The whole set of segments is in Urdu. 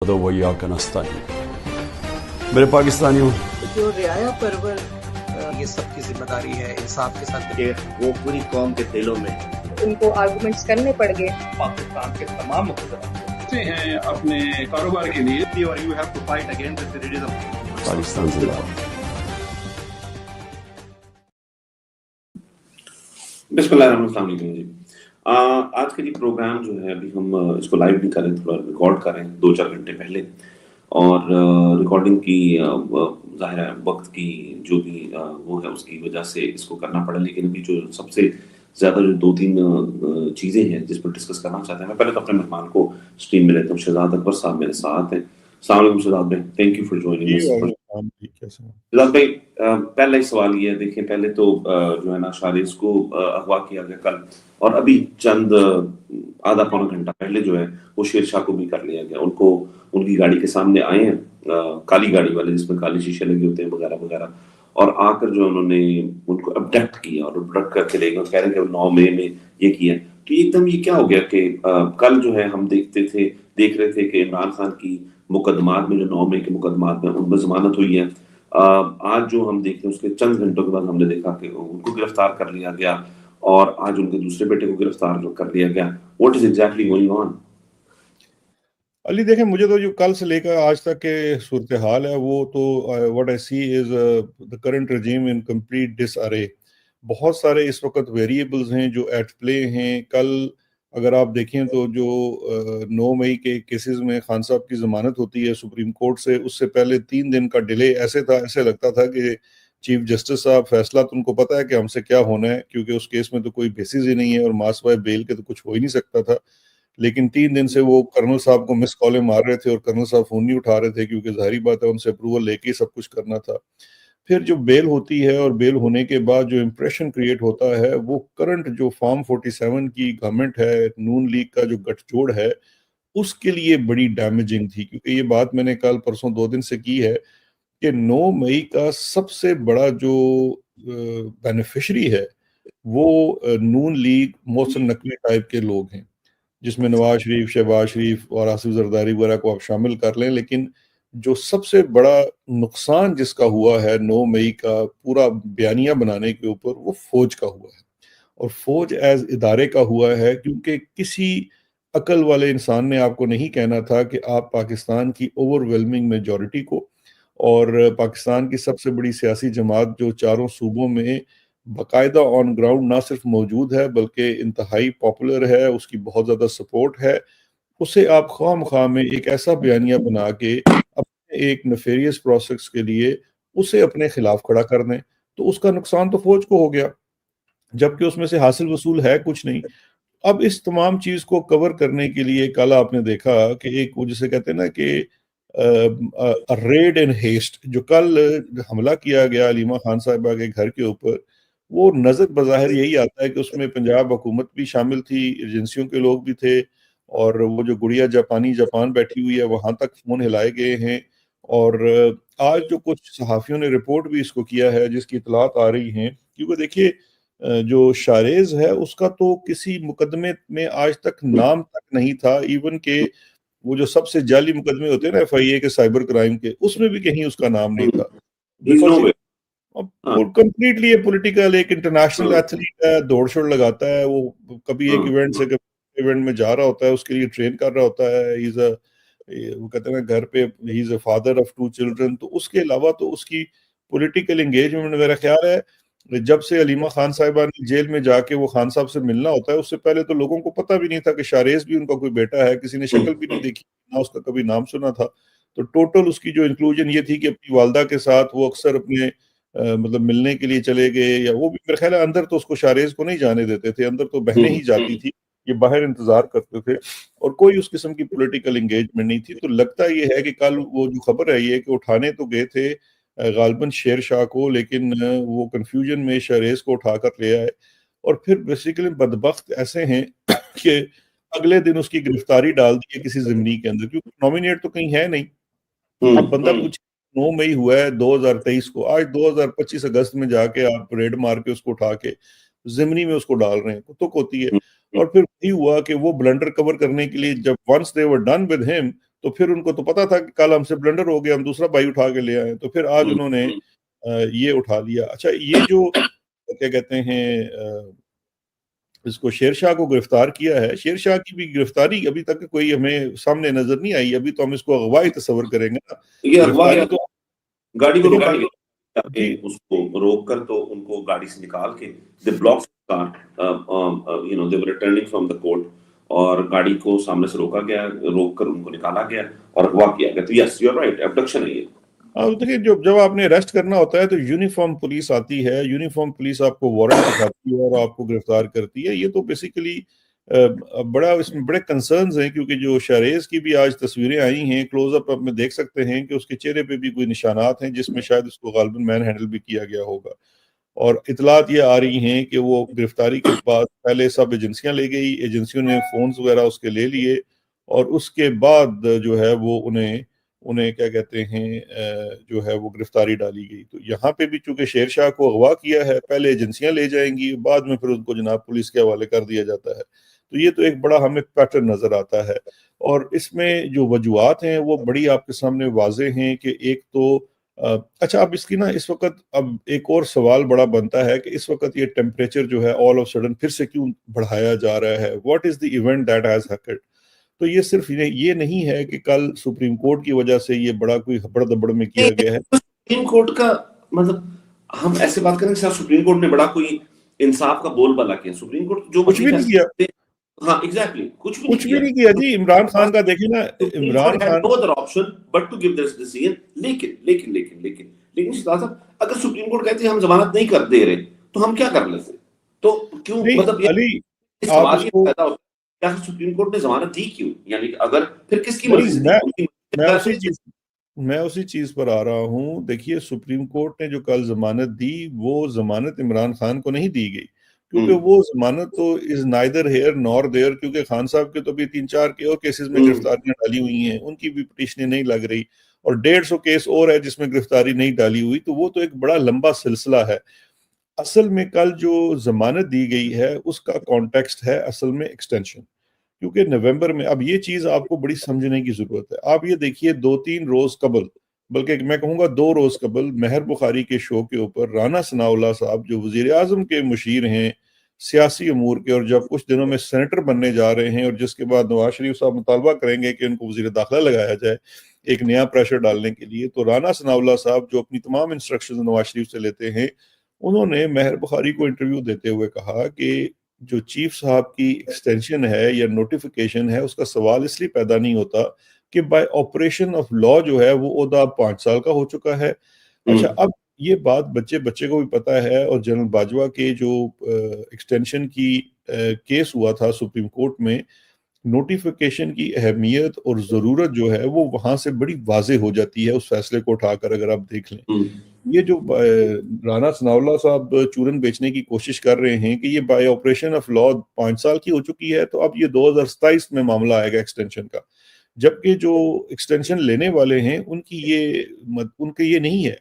نعبد وإياك نستعين. میرے پاکستانیوں، جو رعایا پرور یہ سب کی ذمہ داری ہے انصاف کے ساتھ کہ وہ پوری قوم کے دلوں میں ان کو آرگومنٹس کرنے پڑ گئے. پاکستان کے تمام مقدرات ہیں اپنے کاروبار کے لیے اور you have to fight against terrorism. Pakistan زندہ باد. بسم اللہ الرحمن السلام علیکم جی. آج کا یہ پروگرام جو ہے ابھی ہم اس کو لائیو نہیں کریں، تھوڑا ریکارڈ کریں 2-4 گھنٹے پہلے، اور ریکارڈنگ کی ظاہر ہے وقت کی جو بھی وہ ہے اس کی وجہ سے اس کو کرنا پڑا. لیکن ابھی جو سب سے زیادہ جو 2-3 چیزیں ہیں جس پر ڈسکس کرنا چاہتے ہیں، میں پہلے تو اپنے مہمان کو اسٹریم میں لیتا ہوں. شہزاد اکبر صاحب میرے ساتھ ہیں. السلام علیکم شہزاد بھائی، thank you for joining. Shahzad بھائی، پہلا ہی سوال یہ ہے، دیکھیں پہلے تو جو ہے نا شاریز کو اغوا کیا گیا کل، اور ابھی چند آدھا پونا گھنٹہ پہلے جو ہے وہ شیر شاہ کو بھی کر لیا گیا. ان کو ان کی گاڑی کے سامنے آئے ہیں، کالی گاڑی والے جس میں کالے شیشے لگے ہوتے ہیں وغیرہ وغیرہ، اور آ کر جو انہوں نے ان کو ابڈکٹ کیا اور ابڈکٹ کر کے لے گئے. کہہ رہے ہیں کہ 9 مئی میں یہ کیا. تو ایک دم یہ کیا ہو گیا کہ کل جو ہے ہم دیکھ رہے تھے کہ عمران خان کی مقدمات میں جو 9 مئی کے مقدمات میں ان میں ضمانت ہوئی ہے. آج جو ہم دیکھتے ہیں اس کے چند گھنٹوں کے بعد ہم نے دیکھا کہ ان کو گرفتار کر لیا گیا، اور آج ان کے دوسرے بیٹے کو گرفتار کر لیا گیا. What is exactly going on? Ali دیکھیں، مجھے تو جو کل سے لے کر آج تک کے صورتحال ہے وہ تو what I see is the current regime in complete disarray. بہت سارے اس وقت ویریبلز ہیں جو ایٹ پلے ہیں. کل اگر آپ دیکھیں تو جو 9 مئی کے کیسز میں خان صاحب کی ضمانت ہوتی ہے سپریم کورٹ سے، اس سے پہلے 3 دن کا ڈیلے ایسے لگتا تھا کہ چیف جسٹس صاحب فیصلہ تو ان کو پتا ہے کہ ہم سے کیا ہونا ہے، کیونکہ اس کیس میں تو کوئی بیسز ہی نہیں ہے اور ماسوائے بیل کے تو کچھ ہو ہی نہیں سکتا تھا. لیکن 3 دن سے وہ کرنل صاحب کو مس کالیں مار رہے تھے اور کرنل صاحب فون نہیں اٹھا رہے تھے، کیونکہ ظاہری بات ہے ان سے اپروول لے کے سب کچھ کرنا تھا. پھر جو بیل ہوتی ہے اور بیل ہونے کے بعد جو امپریشن کریٹ ہوتا ہے وہ کرنٹ جو فارم 47 کی گورنمنٹ ہے، نون لیگ کا جو گٹھ جوڑ ہے، اس کے لیے بڑی ڈیمیجنگ تھی. کیونکہ یہ بات میں نے کل پرسوں 2 دن سے کی ہے کہ 9 مئی کا سب سے بڑا جو بینیفیشری ہے وہ نون لیگ محسن نقوی ٹائپ کے لوگ ہیں، جس میں نواز شریف، شہباز شریف اور آصف زرداری وغیرہ کو آپ شامل کر لیں. لیکن جو سب سے بڑا نقصان جس کا ہوا ہے 9 مئی کا پورا بیانیہ بنانے کے اوپر، وہ فوج کا ہوا ہے، اور فوج ایز ادارے کا ہوا ہے. کیونکہ کسی عقل والے انسان نے آپ کو نہیں کہنا تھا کہ آپ پاکستان کی اوور ویلمنگ میجورٹی کو، اور پاکستان کی سب سے بڑی سیاسی جماعت جو چاروں صوبوں میں باقاعدہ آن گراؤنڈ نہ صرف موجود ہے بلکہ انتہائی پاپولر ہے، اس کی بہت زیادہ سپورٹ ہے، اسے آپ خواہ مخواہ میں ایک ایسا بیانیہ بنا کے اپنے ایک نیفیریس پروسیس کے لیے اسے اپنے خلاف کھڑا کر دیں. تو اس کا نقصان تو فوج کو ہو گیا، جبکہ اس میں سے حاصل وصول ہے کچھ نہیں. اب اس تمام چیز کو کور کرنے کے لیے کل آپ نے دیکھا کہ ایک وہ جسے کہتے ہیں نا کہ ریڈ اینڈ ہیسٹ، جو کل حملہ کیا گیا علیمہ خان صاحبہ کے گھر کے اوپر، وہ نظر بظاہر یہی آتا ہے کہ اس میں پنجاب حکومت بھی شامل تھی، ایجنسیوں کے لوگ بھی تھے، اور وہ جو گڑیا جاپان بیٹھی ہوئی ہے وہاں تک فون ہلائے گئے ہیں. اور آج جو کچھ صحافیوں نے رپورٹ بھی اس کو کیا ہے جس کی اطلاعات آ رہی ہیں، کیونکہ دیکھیے جو شاریز ہے اس کا تو کسی مقدمے میں آج تک نام تک نہیں تھا، ایون کہ وہ جو سب سے جعلی مقدمے ہوتے ہیں نا FIA کے سائبر کرائم کے، اس میں بھی کہیں اس کا نام نہیں تھا. وہ کمپلیٹلی پولیٹیکل ایک انٹرنیشنل ایتھلیٹ ہے، دوڑ شوڑ لگاتا ہے، وہ کبھی ایک ایونٹ سے کبھی ایونٹ میں جا رہا ہوتا ہے، اس کے لیے ٹرین کر رہا ہوتا ہے. وہ کہتے ہیں گھر پہ ہی is a father of 2 children. تو اس کے علاوہ تو اس کی پولیٹیکل انگیجمنٹ میرا خیال ہے جب سے علیمہ خان صاحبہ نے جیل میں جا کے وہ خان صاحب سے ملنا ہوتا ہے، اس سے پہلے تو لوگوں کو پتہ بھی نہیں تھا کہ شاریز بھی ان کا کوئی بیٹا ہے، کسی نے شکل بھی نہیں دیکھی، نہ اس کا کبھی نام سنا تھا. تو ٹوٹل اس کی جو انکلوژن یہ تھی کہ اپنی والدہ کے ساتھ وہ اکثر اپنے مطلب ملنے کے لیے چلے گئے، یا وہ بھی میرے خیال ہے اندر تو اس کو شاریز کو نہیں جانے دیتے تھے، اندر تو بہنیں ہی جاتی تھی، یہ باہر انتظار کرتے تھے، اور کوئی اس قسم کی پولیٹیکل انگیجمنٹ نہیں تھی. تو لگتا یہ ہے کہ کل وہ جو خبر ہے یہ کہ اٹھانے تو گئے تھے غالباً شیر شاہ کو، لیکن وہ کنفیوژن میں شاریز کو اٹھا کر لے آئے، اور پھر بیسیکلی بدبخت ایسے ہیں کہ اگلے دن اس کی گرفتاری ڈال دی ہے کسی ضمنی کے اندر، کیونکہ نامینیٹ تو کہیں ہے نہیں. اب بندہ کچھ 9 مئی ہوا ہے 2023 کو، آج 2025 اگست میں جا کے آپ ریڈ مار کے اس کو اٹھا کے ضمنی میں اس کو ڈال رہے ہیں، کتک ہوتی ہے. اور پھر وہی ہوا کہ وہ بلنڈر کور کرنے کے لیے جب once they were done with ہم، تو پھر ان کو تو پتا تھا کہ کل ہم سے بلنڈر ہو گیا, ہم دوسرا بائی اٹھا کے لے آئے, تو پھر آج انہوں نے یہ اٹھا لیا. اچھا, یہ جو کیا کہتے ہیں اس کو شیر شاہ کو گرفتار کیا ہے, شیر شاہ کی بھی گرفتاری ابھی تک کوئی ہمیں سامنے نظر نہیں آئی. ابھی تو ہم اس کو اغوا ہی تصور کریں گے نا. یہ اغوا گرفتاری تو گاڑی کو روکا گیا, اس کو روک کر تو ان کو گاڑی سے نکال کے they blocked the car, they were returning from the court, اور گاڑی کو سامنے سے روکا گیا, روک کر ان کو نکالا گیا اور اغوا کیا گیا. تو yes you are right, abduction ہے یہ. دیکھیے جب آپ نے اریسٹ کرنا ہوتا ہے تو یونیفارم پولیس آتی ہے, یونیفارم پولیس آپ کو وارنٹ دکھاتی ہے اور آپ کو گرفتار کرتی ہے. یہ تو بیسیکلی بڑا اس میں بڑے کنسرنز ہیں, کیونکہ جو شہریز کی بھی آج تصویریں آئی ہیں کلوز اپ میں دیکھ سکتے ہیں کہ اس کے چہرے پہ بھی کوئی نشانات ہیں جس میں شاید اس کو غالباً مین ہینڈل بھی کیا گیا ہوگا. اور اطلاعات یہ آ رہی ہیں کہ وہ گرفتاری کے بعد پہلے سب ایجنسیاں لے گئی, ایجنسیوں نے فونز وغیرہ اس کے لے لیے, اور اس کے بعد جو ہے وہ انہیں کیا کہتے ہیں جو ہے وہ گرفتاری ڈالی گئی. تو یہاں پہ بھی چونکہ شیر شاہ کو اغوا کیا ہے, پہلے ایجنسیاں لے جائیں گی, بعد میں پھر ان کو جناب پولیس کے حوالے کر دیا جاتا ہے. تو یہ تو ایک بڑا ہمیں پیٹرن نظر آتا ہے, اور اس میں جو وجوہات ہیں وہ بڑی آپ کے سامنے واضح ہیں. کہ ایک تو اچھا, اب اس کی نا اس وقت اب ایک اور سوال بڑا بنتا ہے کہ اس وقت یہ ٹیمپریچر جو ہے آل آف سڈن پھر سے کیوں بڑھایا جا رہا ہے, what is the event that has hacked. تو یہ صرف یہ نہیں ہے کہ کل سپریم کورٹ کی وجہ سے یہ بڑا کوئی ہبڑ دبڑ میں کیا گیا ہے. سپریم کورٹ کا مطلب ہم ایسے بات کریں کہ سپریم کورٹ نے بڑا کوئی انصاف کا بول بالا کیا. سپریم کورٹ جو کچھ بھی نہیں کیا. ہاں ایگزیکٹلی کچھ بھی نہیں کیا جی. عمران خان کا دیکھیں نا, Imran Khan no other option but to give this decision. لیکن صاحب اگر سپریم کورٹ کہتے ہیں ہم ضمانت نہیں کر دے رہے تو ہم کیا کر لیتے؟ تو کیوں مطلب علی سوال یہ پیدا ہوتا ہے کیا سپریم کورٹ نے ضمانت دی کیوں؟ یعنی اگر پھر کس کی مرضی تھی؟ میں اسی چیز پر آ رہا ہوں. دیکھیے سپریم کورٹ نے جو کل ضمانت دی وہ ضمانت عمران خان کو نہیں دی گئی, کیونکہ وہ ضمانت تو is neither here nor there, کیونکہ خان صاحب کے تو بھی 3-4 اور کیسز میں گرفتاریاں ڈالی ہوئی ہیں, ان کی بھی پٹیشنیں نہیں لگ رہی, اور 150 کیس اور ہے جس میں گرفتاری نہیں ڈالی ہوئی. تو وہ تو ایک بڑا لمبا سلسلہ ہے. اصل میں کل جو ضمانت دی گئی ہے اس کا کانٹیکسٹ ہے اصل میں ایکسٹینشن, کیونکہ نومبر میں اب یہ چیز آپ کو بڑی سمجھنے کی ضرورت ہے. آپ یہ دیکھیے 2-3 روز قبل, بلکہ میں کہوں گا 2 روز قبل, مہر بخاری کے شو کے اوپر رانا ثناءاللہ صاحب جو وزیر اعظم کے مشیر ہیں سیاسی امور کے, اور جب کچھ دنوں میں سینیٹر بننے جا رہے ہیں, اور جس کے بعد نواز شریف صاحب مطالبہ کریں گے کہ ان کو وزیر داخلہ لگایا جائے ایک نیا پریشر ڈالنے کے لیے, تو رانا ثناءاللہ صاحب جو اپنی تمام انسٹرکشنز نواز شریف سے لیتے ہیں, انہوں نے مہر بخاری کو انٹرویو دیتے ہوئے کہا کہ جو چیف صاحب کی ایکسٹینشن ہے یا نوٹیفیکیشن ہے اس کا سوال اس لیے پیدا نہیں ہوتا کہ بائی آپریشن آف لا جو ہے وہ عہدہ 5 سال کا ہو چکا ہے. اچھا, اب یہ بات بچے کو بھی پتا ہے, اور جنرل باجوہ کے جو ایکسٹینشن کی کیس ہوا تھا سپریم کورٹ میں, نوٹیفیکیشن کی اہمیت اور ضرورت جو ہے وہ وہاں سے بڑی واضح ہو جاتی ہے اس فیصلے کو اٹھا کر. اگر آپ دیکھ لیں یہ جو رانا ثناءاللہ صاحب چورن بیچنے کی کوشش کر رہے ہیں کہ یہ بائی آپریشن آف لا 5 سال کی ہو چکی ہے, تو اب یہ 2027 میں معاملہ آئے گا ایکسٹینشن کا, جبکہ جو ایکسٹینشن لینے والے ہیں ان کے یہ نہیں ہے.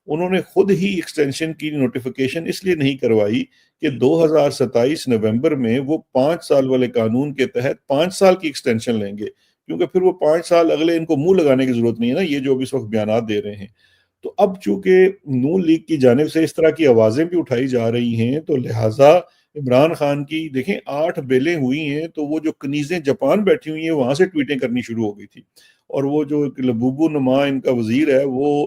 انہوں نے خود ہی ایکسٹینشن کی نوٹیفیکیشن اس لیے نہیں کروائی کہ 2027 نومبر میں وہ 5 سال والے قانون کے تحت 5 سال کی ایکسٹینشن لیں گے, کیونکہ پھر وہ 5 سال اگلے ان کو منہ لگانے کی ضرورت نہیں ہے نا, یہ جو اب اس وقت بیانات دے رہے ہیں. تو اب چونکہ نون لیگ کی جانب سے اس طرح کی آوازیں بھی اٹھائی جا رہی ہیں, تو لہٰذا عمران خان کی دیکھیں 8 بیلیں ہوئی ہیں, تو وہ جو کنیزیں جاپان بیٹھی ہوئی ہیں وہاں سے ٹویٹیں کرنی شروع ہو گئی تھی, اور وہ جو لبوبو نما ان کا وزیر ہے وہ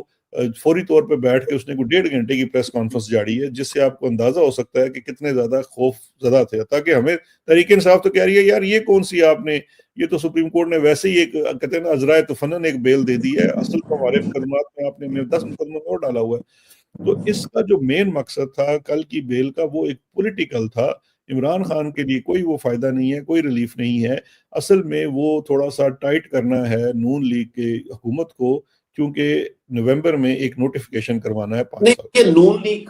فوری طور پہ بیٹھ کے اس نے کوئی 1.5 گھنٹے کی پریس کانفرنس جاری ہے, جس سے آپ کو اندازہ ہو سکتا ہے کہ کتنے زیادہ خوف زدہ تھے. تاکہ ہمیں تحریک انصاف تو کہہ رہی ہے یار یہ کون سی آپ نے, یہ تو سپریم کورٹ نے ویسے ہی ایک کہتے ہیں نا ازرائے تفنن ایک بیل دے دی ہے, اصل تو ہمارے مقدمات میں آپ نے 10 مقدموں اور ڈالا ہوا ہے. تو اس کا جو مین مقصد تھا کل کی بیل کا وہ ایک پولیٹیکل تھا. عمران خان کے لیے کوئی وہ فائدہ نہیں ہے, کوئی ریلیف نہیں ہے. اصل میں وہ تھوڑا سا ٹائٹ کرنا ہے نون لیگ کے حکومت کو, کیونکہ نومبر میں ایک نوٹیفیکیشن کروانا ہے 5 سال. نون لیگ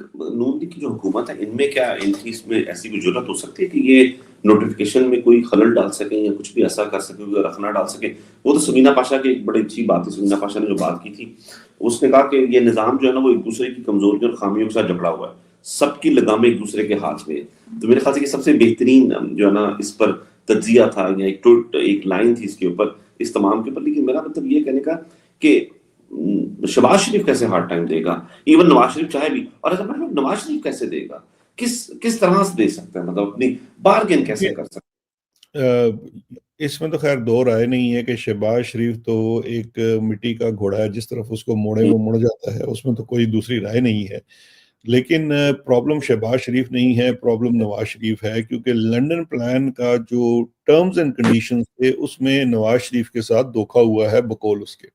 کی جو حکومت ہے ان میں کیا ان کی اس میں ایسی کوئی ضرورت ہو سکتی ہے کہ یہ نوٹیفیکیشن میں کوئی خلل ڈال سکیں یا کچھ بھی ایسا کر سکیں کوئی رکھنا ڈال سکیں؟ وہ تو سمینہ پاشا کی ایک بڑی اچھی بات ہے. سمینہ پاشا نے جو بات کی تھی اس نے کہا کہ یہ نظام جو ہے نا وہ ایک دوسرے کی کمزوریوں اور خامیوں کے ساتھ جکڑا ہوا ہے, سب کی لگامیں ایک دوسرے کے ہاتھ میں ہے. تو میرے خیال سے سب سے بہترین جو ہے نا اس پر تجزیہ تھا یا ایک لائن تھی اس کے اوپر اس تمام کے اوپر. لیکن میرا مطلب یہ کہنے کا کہ شہباز شریف کیسے ہارڈ ٹائم دے گا, ایون نواز شریف چاہے بھی, اور ایسا مطلب نواز شریف کیسے دے گا, کس طرح سے دے سکتا ہے, مطلب اپنی بارگین کیسے کر سکتا ہے؟ اس میں تو خیر دو رائے نہیں ہے کہ شہباز شریف تو ایک مٹی کا گھوڑا ہے, جس طرف اس کو موڑے وہ مڑ جاتا ہے, اس میں تو کوئی دوسری رائے نہیں ہے. لیکن پرابلم شہباز شریف نہیں ہے, پرابلم نواز شریف ہے, کیونکہ لنڈن پلان کا جو ٹرمز اینڈ کنڈیشنز تھے اس میں نواز شریف کے ساتھ دھوکا ہوا ہے بقول اس کے.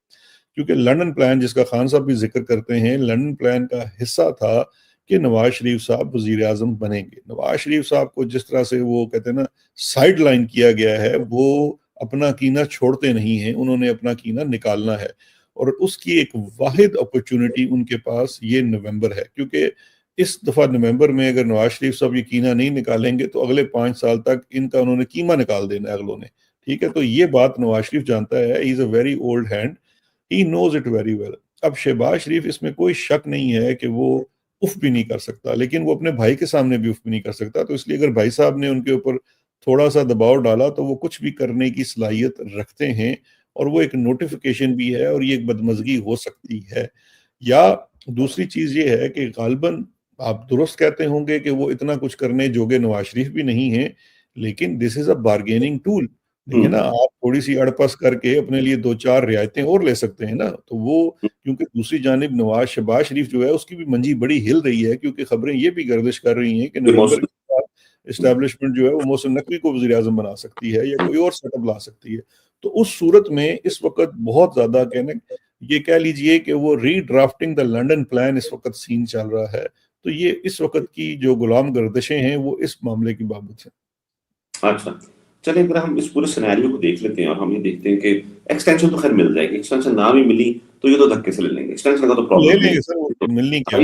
کیونکہ لنڈن پلان, جس کا خان صاحب بھی ذکر کرتے ہیں, لنڈن پلان کا حصہ تھا کہ نواز شریف صاحب وزیر اعظم بنیں گے. نواز شریف صاحب کو جس طرح سے وہ کہتے ہیں نا سائیڈ لائن کیا گیا ہے, وہ اپنا کینہ چھوڑتے نہیں ہیں, انہوں نے اپنا کینہ نکالنا ہے, اور اس کی ایک واحد اپرچونٹی ان کے پاس یہ نومبر ہے. کیونکہ اس دفعہ نومبر میں اگر نواز شریف صاحب یہ کینہ نہیں نکالیں گے تو اگلے 5 سال تک ان کا انہوں نے کیما نکال دینا ہے اگلوں نے. ٹھیک ہے, تو یہ بات نواز شریف جانتا ہے, he is a very old hand, he knows it very well. اب شہباز شریف اس میں کوئی شک نہیں ہے کہ وہ اف بھی نہیں کر سکتا, لیکن وہ اپنے بھائی کے سامنے بھی اف بھی نہیں کر سکتا. تو اس لیے اگر بھائی صاحب نے ان کے اوپر تھوڑا سا دباؤ ڈالا تو وہ کچھ بھی کرنے کی صلاحیت رکھتے ہیں, اور وہ ایک نوٹیفیکیشن بھی ہے, اور یہ ایک بدمزگی ہو سکتی ہے. یا دوسری چیز یہ ہے کہ غالباً آپ درست کہتے ہوں گے کہ وہ اتنا کچھ کرنے جوگے نواز شریف بھی نہیں ہیں, لیکن دس از اے بارگیننگ ٹول. دیکھیں نا, آپ تھوڑی سی اڑپس کر کے اپنے لیے 2-4 رعایتیں اور لے سکتے ہیں نا. تو وہ کیونکہ دوسری جانب شہباز شریف جو ہے اس کی بھی منجی بڑی ہل رہی ہے, کیونکہ خبریں یہ بھی گردش کر رہی ہیں کہ نومبر کے بعد اسٹیبلشمنٹ جو ہے وہ محسن نقوی کو وزیر اعظم بنا سکتی ہے یا کوئی اور سیٹ اپ لا سکتی ہے. تو اس صورت میں اس وقت بہت زیادہ یہ کہہ لیجئے کہ وہ ری ڈرافٹنگ دا لنڈن پلان اس وقت سین چل رہا ہے. تو یہ اس وقت کی جو غلام گردشیں ہیں وہ اس معاملے کی بابت ہیں. اچھا چلیں, اگر ہم اس پورے سینیریو کو دیکھ لیتے ہیں اور ہم یہ دیکھتے ہیں کہ ایکسٹینشن تو خیر مل جائے گی, ایکسٹینشن نہ بھی ملی تو یہ تو دھکے سے لے لیں گے, ایکسٹینشن کا تو پرابلم لے لیں گے سر, ملنی کیا,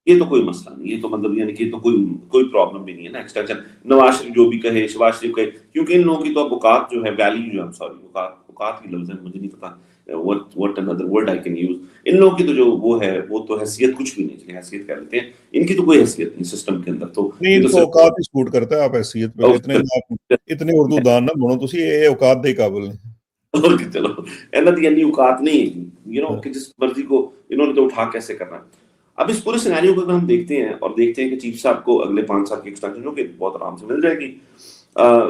یہ تو کوئی مسئلہ نہیں, یہ تو مطلب یعنی کہ یہ تو کوئی پرابلم بھی نہیں ہے نا. ایکسٹینشن نواز شریف جو بھی کہے, شہباز شریف کہے, کیونکہ ان لوگوں کی تو اوقات جو ہے ویلیو جو ہے, اوقات کی لفظ ہے مجھے نہیں پتا what another word I can use, ان لوگوں کی تو جو وہ ہے وہ تو حیثیت کچھ بھی نہیں, چلیے حیثیت کہہ لیتے ہیں, ان کی تو کوئی حیثیت نہیں سسٹم کے اندر. تو نہیں, ان کو اوقات ہی سپورٹ کرتا ہے. آپ حیثیت پہ اتنے اردو دان نہ بنو, تسی یہ اوقات دے قابل ہیں. اور چلو اللہ یعنی اوقات نہیں ہے کہ جس مرضی کو انہوں نے تو اٹھا کیسے کرنا. اب اس پورے سینیریو کو اگر ہم دیکھتے ہیں اور دیکھتے ہیں کہ چیف صاحب کو اگلے 5 سال کی ایکسٹینشن جو کہ بہت آرام سے مل جائے گی,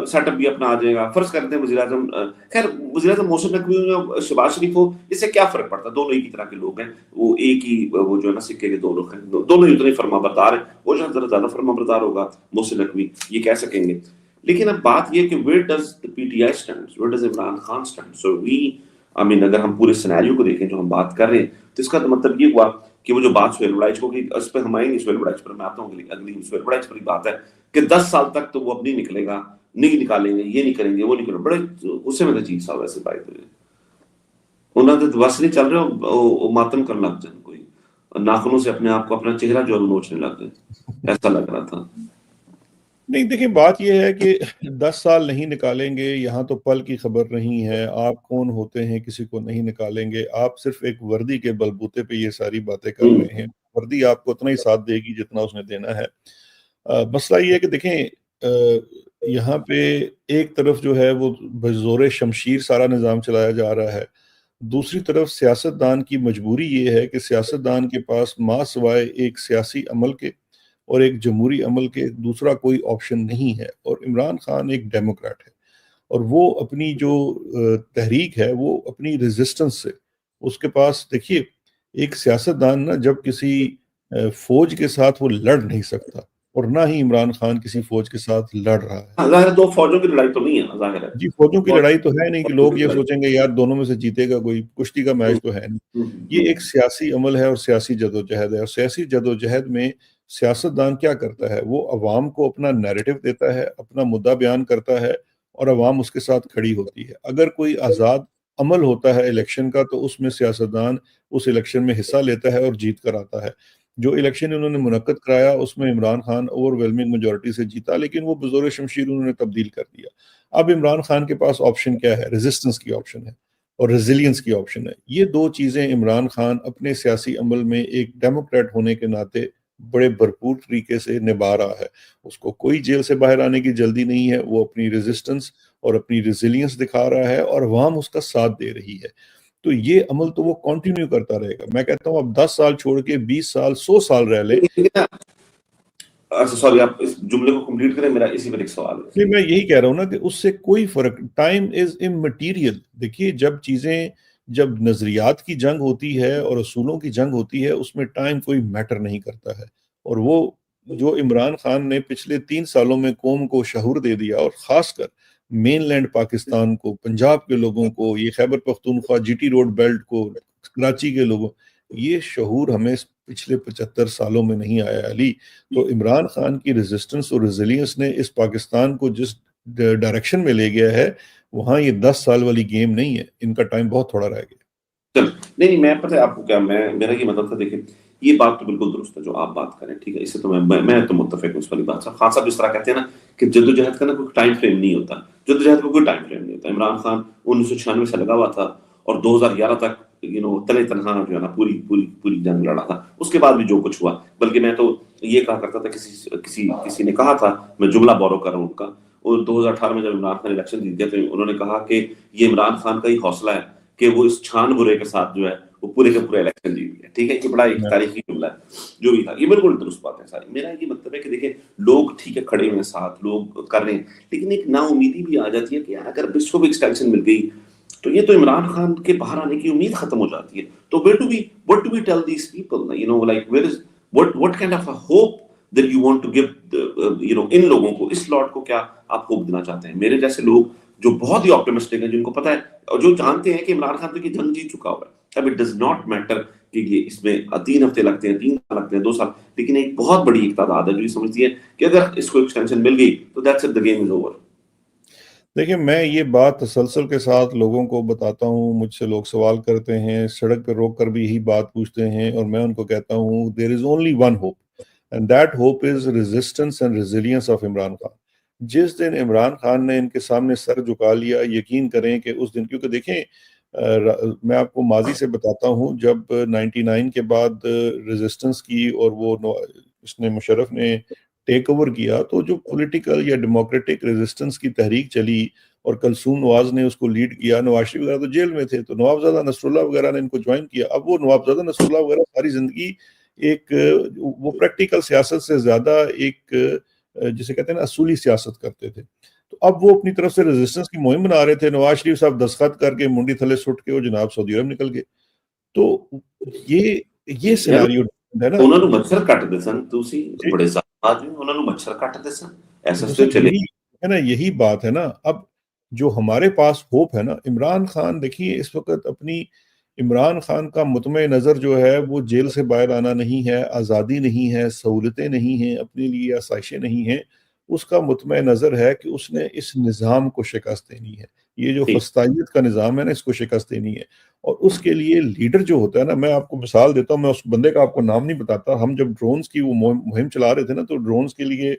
سیٹ اپ بھی اپنا آ جائے گا. فرض کرتے ہیں وزیر اعظم, خیر وزیر اعظم محسن نقوی ہو, شہباز شریف ہو, اس سے کیا فرق پڑتا ہے, دونوں ایک ہی طرح کے لوگ ہیں, وہ ایک ہی وہ جو ہے نا سکے کے دو لوگ ہیں, دونوں ہی اتنے فرما بردار ہیں. وہ جو ذرا زیادہ فرما بردار ہوگا محسن نقوی, یہ کہہ سکیں گے. لیکن اب بات یہ کہ where does the PTI stands, where does Imran Khan stand? So اگر ہم پورے سینیریو کو دیکھیں جو ہم بات کر رہے ہیں, تو اس کا تو مطلب یہ ہوا کہ وہ جو بات سہیل وڑائچ کو, اس پہ ہم آئیں گے, سہیل وڑائچ پر میں آتا ہوں, اگلی سہیل وڑائچ پر بات ہے کہ 10 سال تک تو وہ اب نہیں نکلے گا, نہیں نکالیں گے, یہ نہیں کریں گے, وہ نہیں کریں گے. بڑے غصے میں تھے چیف صاحب ایسے بات ہوئے, انہوں نے بس نہیں چل رہے, ماتم کرنے لگ جائیں, کوئی ناخنوں سے اپنے آپ کو اپنا چہرہ جو ہے نوچنے لگ گئے, ایسا لگ رہا تھا. نہیں دیکھیں, بات یہ ہے کہ 10 سال نہیں نکالیں گے, یہاں تو پل کی خبر نہیں ہے. آپ کون ہوتے ہیں کسی کو نہیں نکالیں گے, آپ صرف ایک وردی کے بلبوتے پہ یہ ساری باتیں کر رہے ہیں. وردی آپ کو اتنا ہی ساتھ دے گی جتنا اس نے دینا ہے. مسئلہ یہ ہے کہ دیکھیں یہاں پہ ایک طرف جو ہے وہ بزور شمشیر سارا نظام چلایا جا رہا ہے, دوسری طرف سیاستدان کی مجبوری یہ ہے کہ سیاستدان کے پاس ماں سوائے ایک سیاسی عمل کے اور ایک جمہوری عمل کے دوسرا کوئی آپشن نہیں ہے. اور عمران خان ایک ڈیموکریٹ ہے, اور وہ اپنی جو تحریک ہے وہ اپنی ریزسٹنس سے, اس کے پاس دیکھیے ایک سیاستدان نا جب کسی فوج کے ساتھ وہ لڑ نہیں سکتا, اور نہ ہی عمران خان کسی فوج کے ساتھ لڑ رہا ہے. ظاہر ہے دو فوجوں کی لڑائی تو نہیں ہے, ظاہر ہے جی فوجوں کی لڑائی تو ہے نہیں کہ لوگ یہ سوچیں گے یار دونوں میں سے جیتے گا کوئی, کشتی کا میچ تو ہے نہیں. یہ ایک سیاسی عمل ہے اور سیاسی جدوجہد ہے, اور سیاسی جدوجہد میں سیاستدان کیا کرتا ہے, وہ عوام کو اپنا نیریٹو دیتا ہے, اپنا مدعا بیان کرتا ہے, اور عوام اس کے ساتھ کھڑی ہوتی ہے. اگر کوئی آزاد عمل ہوتا ہے الیکشن کا تو اس میں سیاستدان اس الیکشن میں حصہ لیتا ہے اور جیت کر آتا ہے. جو الیکشن انہوں نے منعقد کرایا اس میں Imran Khan over whelming majority سے جیتا, لیکن وہ بزور شمشیر انہوں نے تبدیل کر دیا. اب عمران خان کے پاس آپشن کیا ہے, ریزسٹنس کی آپشن ہے اور ریزیلینس کی آپشن ہے. یہ دو چیزیں عمران خان اپنے سیاسی عمل میں ایک ڈیموکریٹ ہونے کے ناطے بڑے بھرپور طریقے سے نبھا رہا ہے. اس کو کوئی جیل سے باہر آنے کی جلدی نہیں ہے. وہ اپنی ریزسٹنس اور اپنی ریزیلینس دکھا رہا ہے اور عوام اس کا ساتھ دے رہی ہے. تو یہ عمل تو وہ کنٹینیو کرتا رہے گا. میں کہتا ہوں اب 10 سال چھوڑ کے 20 سال 100 سال رہ لے. سوری، آپ اس جملے کو کمپلیٹ کریں، میرا اسی پر ایک سوال ہے. میں یہی کہہ رہا ہوں نا کہ اس سے کوئی فرق، ٹائم از امٹیریل. دیکھیے جب نظریات کی جنگ ہوتی ہے اور اصولوں کی جنگ ہوتی ہے اس میں ٹائم کوئی میٹر نہیں کرتا ہے. اور وہ جو عمران خان نے پچھلے 3 سالوں میں قوم کو شعور دے دیا، اور خاص کر مین لینڈ پاکستان کو، پنجاب کے لوگوں کو، یہ Khyber Pakhtunkhwa G T road belt کو، کراچی کے لوگوں، یہ شعور ہمیں پچھلے 75 سالوں میں نہیں آیا علی. تو عمران خان کی ریزسٹنس اور ریزیلینس نے اس پاکستان کو جس ڈائریکشن میں لے گیا ہے، وہاں یہ 10 سال والی گیم نہیں ہے. ان کا ٹائم بہت تھوڑا رہ گیا. نہیں، میں پتہ ہے آپ کو کیا، میرا یہ مطلب تھا، دیکھیں یہ بات تو بالکل درست ہے جو آپ بات کریں، ٹھیک ہے، اس سے تو میں تو متفق ہوں اس والی بات سے. خان صاحب جس طرح کہتے ہیں نا کہ جدوجہد کا نا کوئی ٹائم فریم نہیں ہوتا، جدوجہد کا کوئی ٹائم فریم نہیں ہوتا. عمران خان 1996 سے لگا ہوا تھا اور 2011 تک تنے تنہا جو ہے نا پوری جنگ لڑا تھا. اس کے بعد بھی جو کچھ ہوا، بلکہ میں تو یہ کہا کرتا تھا، کسی نے کہا تھا، میں جملہ بورو کر رہا ہوں ان کا، اور 2018 میں جب عمران خان الیکشن جیت گئے تو انہوں نے کہا کہ یہ عمران خان کا ہی حوصلہ ہے کہ وہ اس چھان برے کے ساتھ جو ہے وہ پورے کے پورے الیکشن جیت گئے. ٹھیک ہے، یہ بڑا ایک تاریخی جملہ ہے جو بھی تھا. یہ بالکل درست بات ہے ساری. میرا یہ مطلب ہے کہ دیکھیں لوگ ٹھیک ہے کھڑے ہوئے ساتھ، لوگ کر رہے ہیں، لیکن ایک نا امیدی بھی آ جاتی ہے کہ اگر اس کو بھی ایکسٹینشن مل گئی تو یہ تو عمران خان کے باہر آنے کی امید ختم ہو جاتی ہے. تو what do we tell these people, like what kind of a hope that you want to give ان لوگوں کو، اس لاٹ کو کیا آپ ہوپ دینا چاہتے ہیں؟ میرے جیسے لوگ جو بہت ہی آپٹمسٹک ہیں، جن کو پتہ ہے اور جو جانتے ہیں کہ عمران خان تو کی جنگ جیت چکا ہوا ہے. اب اٹ ڈز ناٹ میٹر کہ یہ اس میں 3 ہفتے لگتے ہیں، 3 سال لگتے ہیں، 2 سال، لیکن ایک بہت بڑی ایک تعداد ہے جو یہ سمجھتی ہے کہ اگر اس کو ایکسٹینشن مل گئی تو that's it, the game is over. دیکھیں میں یہ بات تسلسل کے ساتھ لوگوں کو بتاتا ہوں. مجھ سے لوگ سوال کرتے ہیں، سڑک پہ روک کر بھی یہی بات پوچھتے ہیں، اور میں ان کو کہتا ہوں there is only one hope and that hope is resistance and resilience of Imran Khan. جس دن عمران خان نے ان کے سامنے سر جھکا لیا، یقین کریں کہ اس دن، کیونکہ دیکھیں میں آپ کو ماضی سے بتاتا ہوں، جب 99 کے بعد ریزسٹنس کی اور وہ اس نے مشرف نے ٹیک اوور کیا، تو جو پولیٹیکل یا ڈیموکریٹک ریزسٹنس کی تحریک چلی اور کلثوم نواز نے اس کو لیڈ کیا، نواز شریف وغیرہ تو جیل میں تھے، تو نوابزادہ نصر اللہ وغیرہ نے ان کو جوائن کیا. اب وہ نوابزادہ نصر اللہ وغیرہ ساری زندگی ایک وہ پریکٹیکل سیاست سے زیادہ ایک جسے کہتے ہیں نا اصولی سیاست کرتے تھے. تو اب وہ اپنی طرف سے ریزسٹنس کی مہم بنا رہے تھے. نواز شریف صاحب دستخط کر کے منڈی تھلے سٹ کے وہ جناب سعودی عرب نکل گئے. تو یہ سیناریو ہے نا. ਉਹਨਾਂ ਨੂੰ ਮੱਛਰ ਕੱਟਦੇ ਸਨ, ਤੁਸੀਂ ਬੜੇ ਜ਼ਾਲਮ ਆਦਮੀ, ਉਹਨਾਂ ਨੂੰ ਮੱਛਰ ਕੱਟਦੇ ਸਨ, ایسا تو چلے ہے نا. یہی بات ہے نا. اب جو ہمارے پاس ہوپ ہے نا، عمران خان دیکھیے اس وقت اپنی، عمران خان کا مطمع نظر جو ہے وہ جیل سے باہر آنا نہیں ہے، آزادی نہیں ہے، سہولتیں نہیں ہیں، اپنے لیے آسائشیں نہیں ہیں. اس کا مطمع نظر ہے کہ اس نے اس نظام کو شکست دینی ہے. یہ جو فسطائیت کا نظام ہے نا، اس کو شکست دینی ہے. اور اس کے لیے لیڈر جو ہوتا ہے نا، میں آپ کو مثال دیتا ہوں، میں اس بندے کا آپ کو نام نہیں بتاتا. ہم جب ڈرونز کی وہ مہم چلا رہے تھے نا، تو ڈرونز کے لیے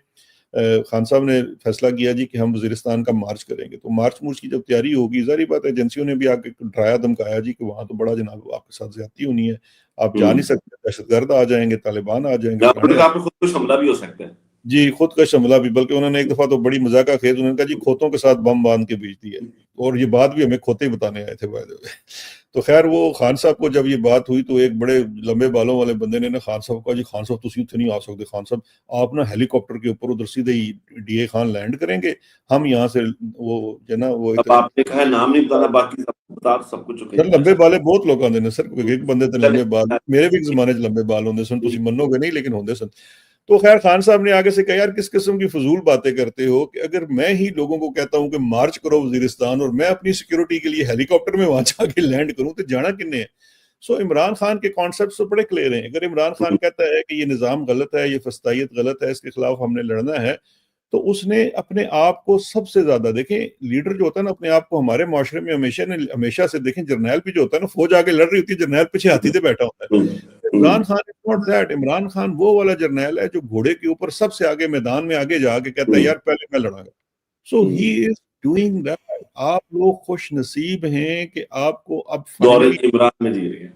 خان صاحب نے فیصلہ کیا جی کہ ہم وزیرستان کا مارچ کریں گے. تو مارچ مورچ کی جب تیاری ہوگی، ظاہری بات ہے ایجنسیوں نے بھی آ کے ڈرایا دھمکایا جی کہ وہاں تو بڑا جناب آپ کے ساتھ زیادتی ہونی ہے، آپ جا نہیں سکتے، دہشت گرد آ جائیں گے، طالبان آ جائیں گے. آپ خود کچھ حملہ بھی ہو سکتا ہے جی، خود کا حملہ بھی. بلکہ انہوں نے ایک دفعہ تو بڑی مذاقہ خیز انہوں نے کہا جی کھوتوں کے ساتھ بم باندھ کے بھیج دی ہے. اور یہ بات بھی ہمیں کھوتے ہی بتانے آئے تھے. تو خیر وہ خان صاحب کو جب یہ بات ہوئی تو ایک بڑے لمبے بالوں والے بندے نے خان صاحب کو کہا جی خان صاحب تسی اتنے نہیں آ سکتے، خان صاحب آپ نا ہیلی کاپٹر کے اوپر ادھر سیدھے ہی ڈی اے خان لینڈ کریں گے، ہم یہاں سے وہ جو نا وہ آپ نے کہا نام نہیں بتانا، باقی سب کچھ سر لمبے بالے بہت لوگ آتے ہیں سر. ایک بندے تھے لمبے بال، میرے بھی ایک زمانے چ لمبے بال ہوندے سن، تسی منو گے نہیں لیکن ہوندے سن. تو خیر خان صاحب نے آگے سے کہا یار کس قسم کی فضول باتیں کرتے ہو کہ اگر میں ہی لوگوں کو کہتا ہوں کہ مارچ کرو وزیرستان اور میں اپنی سیکیورٹی کے لیے ہیلی کاپٹر میں وہاں جا کے لینڈ کروں تو جانا کنے ہے. سو عمران خان کے کانسیپٹس تو بڑے کلیئر ہیں. اگر عمران خان کہتا ہے کہ یہ نظام غلط ہے، یہ فسطائیت غلط ہے، اس کے خلاف ہم نے لڑنا ہے، تو اس نے اپنے آپ کو سب سے زیادہ، دیکھیں لیڈر جو ہوتا ہے نا اپنے آپ کو ہمارے معاشرے میں ہمیشہ سے دیکھیں جرنیل بھی جو ہوتا ہے نا، فوج آگے لڑ رہی ہوتی ہے، جرنیل پیچھے ہاتھی سے بیٹھا ہوتا ہے. Imran Khan is not that. Imran Khan وہ والا جرنیل ہے جو گھوڑے کے اوپر سب سے آگے میدان میں آگے جا کے کہتا ہے یار پہلے میں لڑاں گا. سو ہی از ڈوئنگ دیٹ. آپ لوگ خوش نصیب ہیں کہ آپ کو اب دور عمران میں جی رہے ہیں.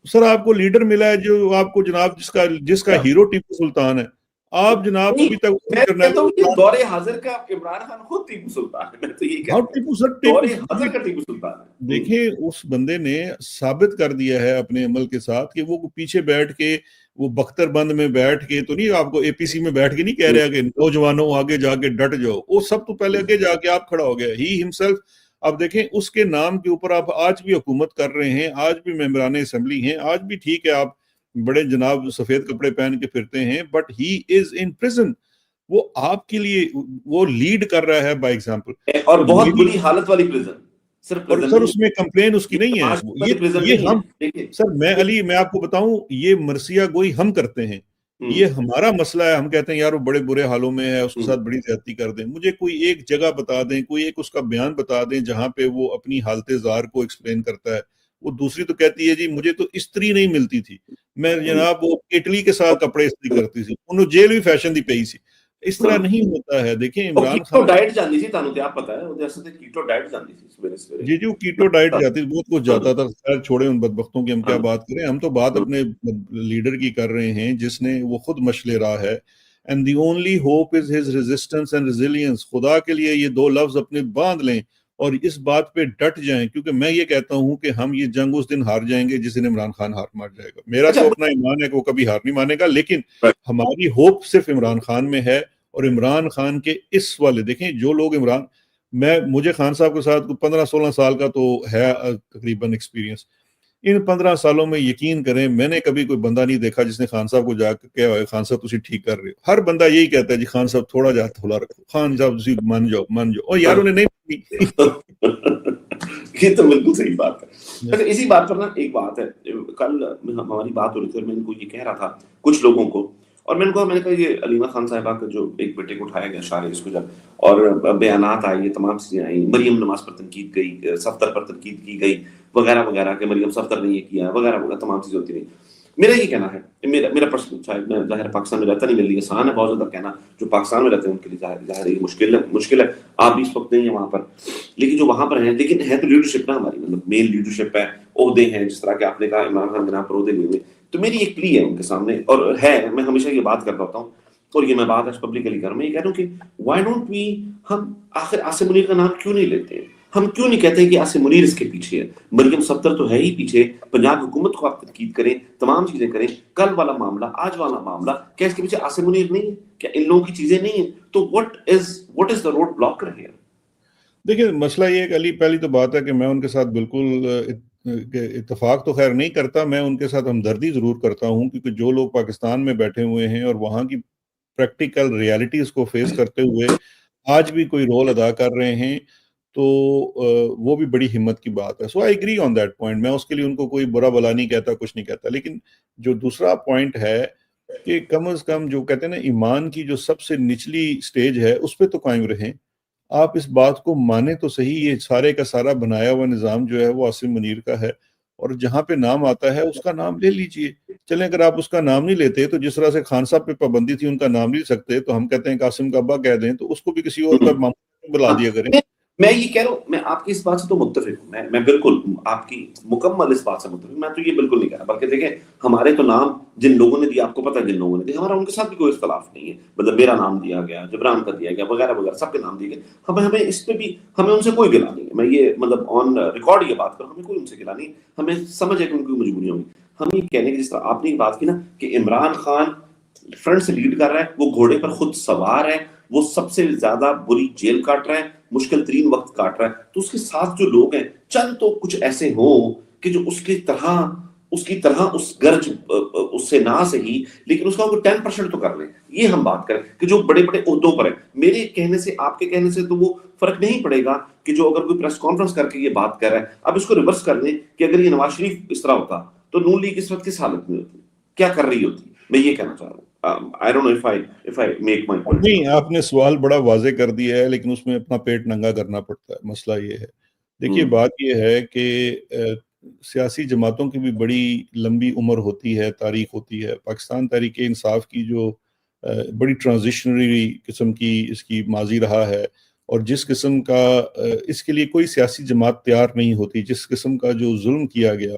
سر آپ کو لیڈر ملا ہے جو آپ کو جناب جس کا ہیرو ٹیپو سلطان ہے، آپ جناب ابھی تک میں کہتا ہوں یہ دور حاضر کا عمران خان خود ٹیپو سلطان ہے. میں تو یہ کہتا ہوں دور حاضر کا ٹیپو سلطان ہے. دیکھیں اس بندے نے ثابت کر دیا ہے اپنے عمل کے ساتھ کہ وہ پیچھے بیٹھ کے، وہ بختر بند میں بیٹھ کے تو نہیں، آپ کو اے پی سی میں بیٹھ کے نہیں کہہ رہا کہ نوجوانوں آگے جا کے ڈٹ جاؤ، وہ سب تو پہلے آگے جا کے آپ کھڑا ہو گیا ہی ہمسیلف. اب دیکھیں اس کے نام کے اوپر آپ آج بھی حکومت کر رہے ہیں، آج بھی ممبران اسمبلی ہیں، آج بھی ٹھیک ہے آپ بڑے جناب سفید کپڑے پہن کے پھرتے ہیں، but he is in prison. وہ آپ کے لیے وہ لیڈ کر رہا ہے بائی ایگزامپل، اور بہت بری حالت والی پریزن. سر اس میں کمپلین اس کی نہیں ہے. یہ ہم سر میں آپ کو بتاؤں، یہ مرثیہ گوئی ہم کرتے ہیں، یہ ہمارا مسئلہ ہے. ہم کہتے ہیں یار وہ بڑے برے حالوں میں ہے، اس کے ساتھ بڑی زیادتی کر دیں. مجھے کوئی ایک جگہ بتا دیں، کوئی ایک اس کا بیان بتا دیں جہاں پہ وہ اپنی حالت زار کو ایکسپلین کرتا ہے. وہ دوسری تو کہتی ہے جی مجھے تو استری نہیں ملتی تھی، میں جناب وہ اٹلی کے ساتھ کپڑے استری کرتی تھی، انہوں جیل بھی فیشن دی پئی سی. اس طرح نہیں ہوتا ہے. دیکھیں عمران خان ڈائٹ جاندی سی، تانوں تے آپ پتہ ہے وہ جیسے کیٹو ڈائٹ جاندی سی سویرے سویرے. جی وہ کیٹو ڈائٹ جاتی، بہت کچھ جاتا تھا. خیر چھوڑے ان بدبختوں کی، ہم کیا بات کریں. ہم تو بات اپنے لیڈر کی کر رہے ہیں جس نے وہ خود مشل راہ ہے. And the only hope is his resistance and resilience. خدا کے لیے یہ دو لفظ اپنے باندھ لیں اور اس بات پہ ڈٹ جائیں، کیونکہ میں یہ کہتا ہوں کہ ہم یہ جنگ اس دن ہار جائیں گے جس دن عمران خان ہار مان جائے گا. میرا تو اپنا ایمان ہے کہ وہ کبھی ہار نہیں مانے گا، لیکن ہماری ہوپ صرف عمران خان میں ہے. اور عمران خان کے اس والے دیکھیں جو لوگ مجھے خان صاحب کے ساتھ 15-16 سال کا تو ہے تقریباً ایکسپیرینس. ان 15 سالوں میں یقین کریں میں نے کبھی کوئی بندہ نہیں دیکھا جس نے خان صاحب کو جا کے کہا ہوئے خان صاحب تسی ٹھیک کر رہے ہو. ہر بندہ یہی کہتا ہے جی خان صاحب تھوڑا جا تھوڑا رکھو، خان صاحب تسی مان جاؤ. اور یار انہیں نہیں یہ تو بالکل صحیح بات ہے. اسی بات پر نا ایک بات ہے، کل ہماری بات ہو رہی تھی اور میں ان کو یہ کہہ رہا تھا کچھ لوگوں کو، اور میں نے کہا یہ علیمہ خان صاحبہ کا جو ایک بیٹے کو اٹھایا گیا شارع اس کو جب، اور بیانات آئے، یہ تمام چیزیں آئیں، مریم نماز پر تنقید گئی، صفدر پر تنقید کی گئی وغیرہ وغیرہ، کہ مریم صفدر نے یہ کیا وغیرہ وغیرہ، تمام چیزیں ہوتی رہی. میرا یہ کہنا ہے، میرا پرسنل، شاید میں ظاہر پاکستان میں رہتا نہیں، میرے لیے آسان ہے بہت زیادہ کہنا، جو پاکستان میں رہتے ہیں ان کے لیے ظاہر یہ مشکل ہے. آپ بھی اس وقت نہیں ہیں وہاں پر، لیکن جو وہاں پر ہیں، لیکن ہے تو لیڈرشپ نا ہماری، مطلب مین لیڈرشپ ہے، عہدے ہیں جس طرح کہ آپ نے کہا عمران خان کے نام پر عہدے لیے ہوئے. تو میری ایک پلی ہے ان کے سامنے، اور ہے میں ہمیشہ یہ بات کرتا ہوتا ہوں، اور یہ میں بات آج پبلکلی کر رہا ہوں، یہ کہہ رہا ہوں کہ وائی ڈونٹ وی، ہم آخر عاصم منیر کا نام کیوں نہیں لیتے ہیں؟ ہم کیوں نہیں کہتے کہ عاصم منیر اس کے پیچھے ہے؟ مریم صفدر تو ہے ہی پیچھے. پنجاب حکومت کو آپ تنقید کریں، تمام چیزیں کریں، کل والا معاملہ، آج والا معاملہ، کیا اس کے پیچھے عاصم منیر نہیں ہے؟ کیا ان لوگوں کی چیزیں نہیں ہیں؟ تو what is the road blocker here؟ دیکھیں مسئلہ یہ ہے کہ علی، پہلی تو بات ہے کہ میں ان کے ساتھ بالکل اتفاق تو خیر نہیں کرتا، میں ان کے ساتھ ہمدردی ضرور کرتا ہوں، کیونکہ جو لوگ پاکستان میں بیٹھے ہوئے ہیں اور وہاں کی پریکٹیکل ریالٹیز کو فیس کرتے ہوئے آج بھی کوئی رول ادا کر رہے ہیں، تو وہ بھی بڑی ہمت کی بات ہے. So I agree on that point. میں اس کے لیے ان کو کوئی برا بلا نہیں کہتا، کچھ نہیں کہتا. لیکن جو دوسرا پوائنٹ ہے کہ کم از کم جو کہتے ہیں نا ایمان کی جو سب سے نچلی سٹیج ہے اس پہ تو قائم رہیں. آپ اس بات کو مانیں تو صحیح، یہ سارے کا سارا بنایا ہوا نظام جو ہے وہ عاصم منیر کا ہے، اور جہاں پہ نام آتا ہے اس کا نام لے لیجئے. چلیں اگر آپ اس کا نام نہیں لیتے تو جس طرح سے خان صاحب پہ پابندی تھی ان کا نام نہیں سکتے، تو ہم کہتے ہیں قاسم کا ابا کہہ دیں، تو اس کو بھی کسی اور کا معاملہ بلا دیا کریں. میں یہ کہہ رہا ہوں، میں آپ کی اس بات سے تو متفق ہوں، میں بالکل آپ کی مکمل اس بات سے متفق ہوں. میں تو یہ بالکل نہیں کہہ رہا، بلکہ دیکھیں ہمارے تو نام جن لوگوں نے دیا، آپ کو پتہ ہے جن لوگوں نے دیا، ہمارا ان کے ساتھ بھی کوئی اختلاف نہیں ہے. مطلب میرا نام دیا گیا، جبران کا دیا گیا، وغیرہ وغیرہ، سب کے نام دیے گئے. ہمیں اس پہ بھی ہمیں ان سے کوئی گلا نہیں ہے. میں یہ مطلب آن ریکارڈ یہ بات کروں، ہمیں کوئی ان سے گلا نہیں. ہمیں سمجھ ہے کہ ان کی مجبوریاں ہوئی. ہم یہ کہنے کی، جس طرح آپ نے بات کی نا کہ عمران خان فرنٹ سے لیڈ کر رہا ہے، وہ گھوڑے پر خود سوار ہے، وہ سب سے زیادہ بری جیل کاٹ رہا ہے، مشکل ترین وقت کاٹ رہا ہے، تو اس کے ساتھ جو لوگ ہیں چند تو کچھ ایسے ہوں کہ جو اس کی طرح اس گرج اس سے نہ صحیح لیکن اس کا 10% تو کر لیں. یہ ہم بات کریں کہ جو بڑے بڑے عہدوں پر ہیں. میرے کہنے سے آپ کے کہنے سے تو وہ فرق نہیں پڑے گا کہ جو اگر کوئی پریس کانفرنس کر کے یہ بات کر رہا ہے. اب اس کو ریورس کر لیں کہ اگر یہ نواز شریف اس طرح ہوتا تو نون لیگ اس وقت کس حالت میں ہوتی، کیا کر رہی ہوتی. میں یہ کہنا چاہ رہا ہوں. I don't know if I make my point. نہیں، آپ نے سوال بڑا واضح کر دیا ہے، لیکن اس میں اپنا پیٹ ننگا کرنا پڑتا ہے. مسئلہ یہ ہے، دیکھیے بات یہ ہے کہ سیاسی جماعتوں کی بھی بڑی لمبی عمر ہوتی ہے، تاریخ ہوتی ہے. پاکستان تحریک انصاف کی جو بڑی ٹرانزیشنری قسم کی اس کی ماضی رہا ہے، اور جس قسم کا اس کے لیے کوئی سیاسی جماعت تیار نہیں ہوتی، جس قسم کا جو ظلم کیا گیا،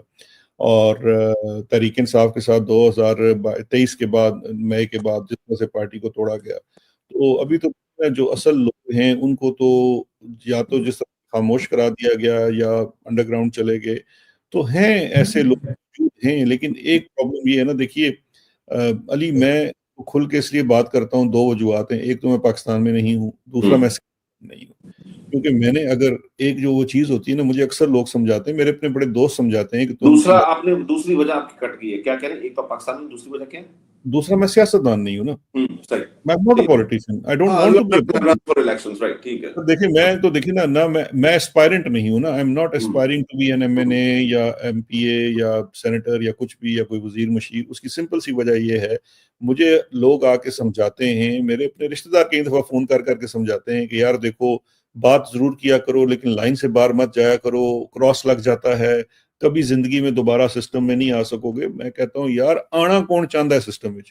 اور تحریک انصاف کے ساتھ 2023 کے بعد مئی کے بعد جس طرح سے پارٹی کو توڑا گیا، تو ابھی تو جو اصل لوگ ہیں ان کو تو یا تو جس طرح خاموش کرا دیا گیا یا انڈر گراؤنڈ چلے گئے، تو ہیں ایسے لوگ موجود ہیں. لیکن ایک پرابلم یہ ہے نا، دیکھیے علی، میں کھل کے اس لیے بات کرتا ہوں، دو وجوہات ہیں. ایک تو میں پاکستان میں نہیں ہوں، دوسرا میں نہیں ہوں. کیونکہ میں نے اگر ایک جو وہ چیز ہوتی ہے نا، مجھے اکثر لوگ سمجھاتے ہیں، میرے اپنے بڑے دوست سمجھاتے ہیں کہ دوسرا آپ نے دوسری وجہ آپ کی کٹ گئی ہے، کیا کہہ رہے ہیں؟ ایک تو پاکستان میں، دوسری وجہ کیا ہے؟ دوسرا میں سیاستدان نہیں ہوں نا، صحیح، میں not a politician, I don't want to be for elections, right, ٹھیک ہے. دیکھیں میں تو دیکھیں نا میں اسپائرنٹ نہیں ہوں نا، I am not aspiring to be an M N A یا ایم پی اے یا سینیٹر یا کچھ بھی، یا کوئی وزیر مشیر. اس کی سمپل سی وجہ یہ ہے، مجھے لوگ آ کے سمجھاتے ہیں، میرے اپنے رشتہ دار کئی دفعہ فون کر کے سمجھاتے ہیں کہ یار دیکھو، بات ضرور کیا کرو لیکن لائن سے باہر مت جایا کرو، کراس لگ جاتا ہے، کبھی زندگی میں دوبارہ سسٹم میں نہیں آ سکو گے. میں کہتا ہوں یار آنا کون چاہتا ہے سسٹم میں؟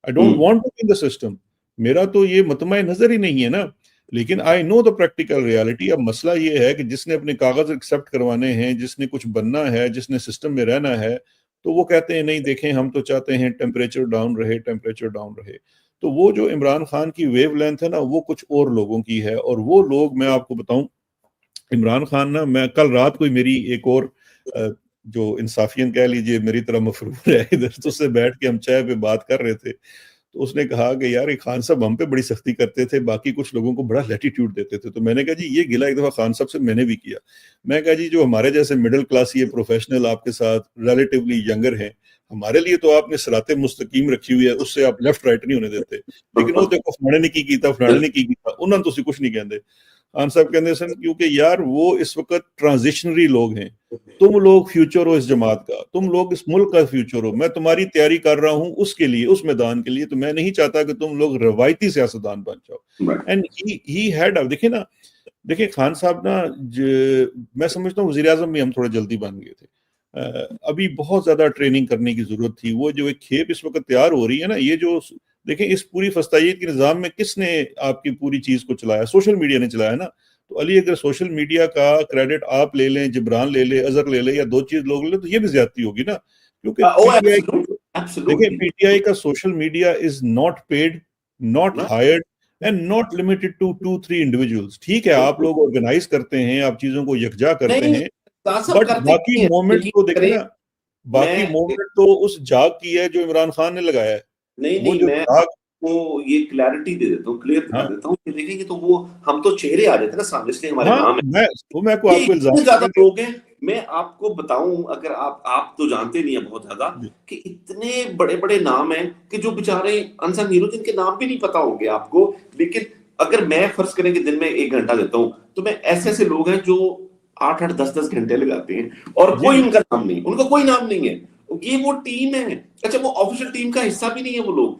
I don't want to be in the system. میرا تو یہ مطمع نظر ہی نہیں ہے نا. لیکن I know the practical reality. اب مسئلہ یہ ہے کہ جس نے اپنے کاغذ ایکسیپٹ کروانے ہیں، جس نے کچھ بننا ہے، جس نے سسٹم میں رہنا ہے، تو وہ کہتے ہیں نہیں دیکھیں ہم تو چاہتے ہیں ٹیمپریچر ڈاؤن رہے. تو وہ جو عمران خان کی ویو لینتھ ہے نا، وہ کچھ اور لوگوں کی ہے. اور وہ لوگ، میں آپ کو بتاؤں، عمران خان نا، میں کل رات کوئی میری ایک اور جو انصافین کہہ لیجئے میری طرح مفرور ہے ادھر، تو اس سے بیٹھ کے ہم چائے پہ بات کر رہے تھے، تو اس نے کہا کہ یار خان صاحب ہم پہ بڑی سختی کرتے تھے، باقی کچھ لوگوں کو بڑا لیٹیٹیوڈ دیتے تھے. تو میں نے کہا جی یہ گلہ ایک دفعہ خان صاحب سے میں نے بھی کیا. میں کہا جی جو ہمارے جیسے مڈل کلاس یہ پروفیشنل آپ کے ساتھ ریلیٹیولی ینگر ہیں، ہمارے لیے تو آپ نے صراط مستقیم رکھی ہوئی ہے، اس سے آپ لیفٹ رائٹ نہیں ہونے دیتے. لیکن وہ دیکھو فلانے نے کی کیتا، فلانے نے کی کیتا، انہوں نے تو کچھ نہیں کہندے. خان صاحب کہندے سن کیونکہ یار وہ اس وقت ٹرانزیشنری لوگ ہیں، تم لوگ فیوچر ہو اس جماعت کا، تم لوگ اس ملک کا فیوچر ہو. میں تمہاری تیاری کر رہا ہوں اس کے لیے، اس میدان کے لیے. تو میں نہیں چاہتا کہ تم لوگ روایتی سیاستدان بن جاؤ. اینڈ ہی ہیڈ، دیکھیں نا، دیکھیں خان صاحب نا، میں سمجھتا ہوں وزیر اعظم بھی ہم تھوڑے جلدی بن گئے تھے. ابھی بہت زیادہ ٹریننگ کرنے کی ضرورت تھی. وہ جو ایک کھیپ اس وقت تیار ہو رہی ہے نا، یہ جو دیکھیں اس پوری فسطائیت کے نظام میں کس نے آپ کی پوری چیز کو چلایا؟ سوشل میڈیا نے چلایا نا. تو علی اگر سوشل میڈیا کا کریڈٹ آپ لے لیں، جبران لے لے، اظہر لے لے، یا دو چیز لوگ لے لیں، تو یہ بھی زیادتی ہوگی نا. کیونکہ دیکھیں پی ٹی آئی کا social media is not paid, not hired and not limited to 2-3 individuals. ٹھیک ہے آپ لوگ آرگنائز کرتے ہیں، آپ چیزوں کو یکجا کرتے ہیں، بٹ باقی مومنٹ کو دیکھیں نا، باقی مومنٹ تو اس جاگ کی ہے جو عمران خان نے لگایا ہے. نہیں میں کو یہ کلیئرٹی دے دیتا ہوں، کلیئر کر دیتا ہوں کہ دیکھیں کہ تو وہ ہم تو چہرے آ جاتے ہیں نا سامنے، اس لیے ہمارے نام ہے. میں کو آپ کو الزام زیادہ لوگ ہیں. میں آپ کو بتاؤں، اگر آپ تو جانتے نہیں ہیں بہت زیادہ، کہ اتنے بڑے بڑے نام ہیں کہ جو بیچارے انسان ہیرو، جن کے نام بھی نہیں پتا ہوں گے آپ کو. لیکن اگر میں فرض کریں کہ دن میں 1 گھنٹہ دیتا ہوں، تو میں ایسے لوگ ہیں جو 8-8 10-10 گھنٹے لگاتے ہیں اور کوئی ان کا نام نہیں، ان کا کوئی نام نہیں ہے. یہ وہ ٹیم ہے، اچھا وہ آفیشیل ٹیم کا حصہ بھی نہیں ہے وہ لوگ،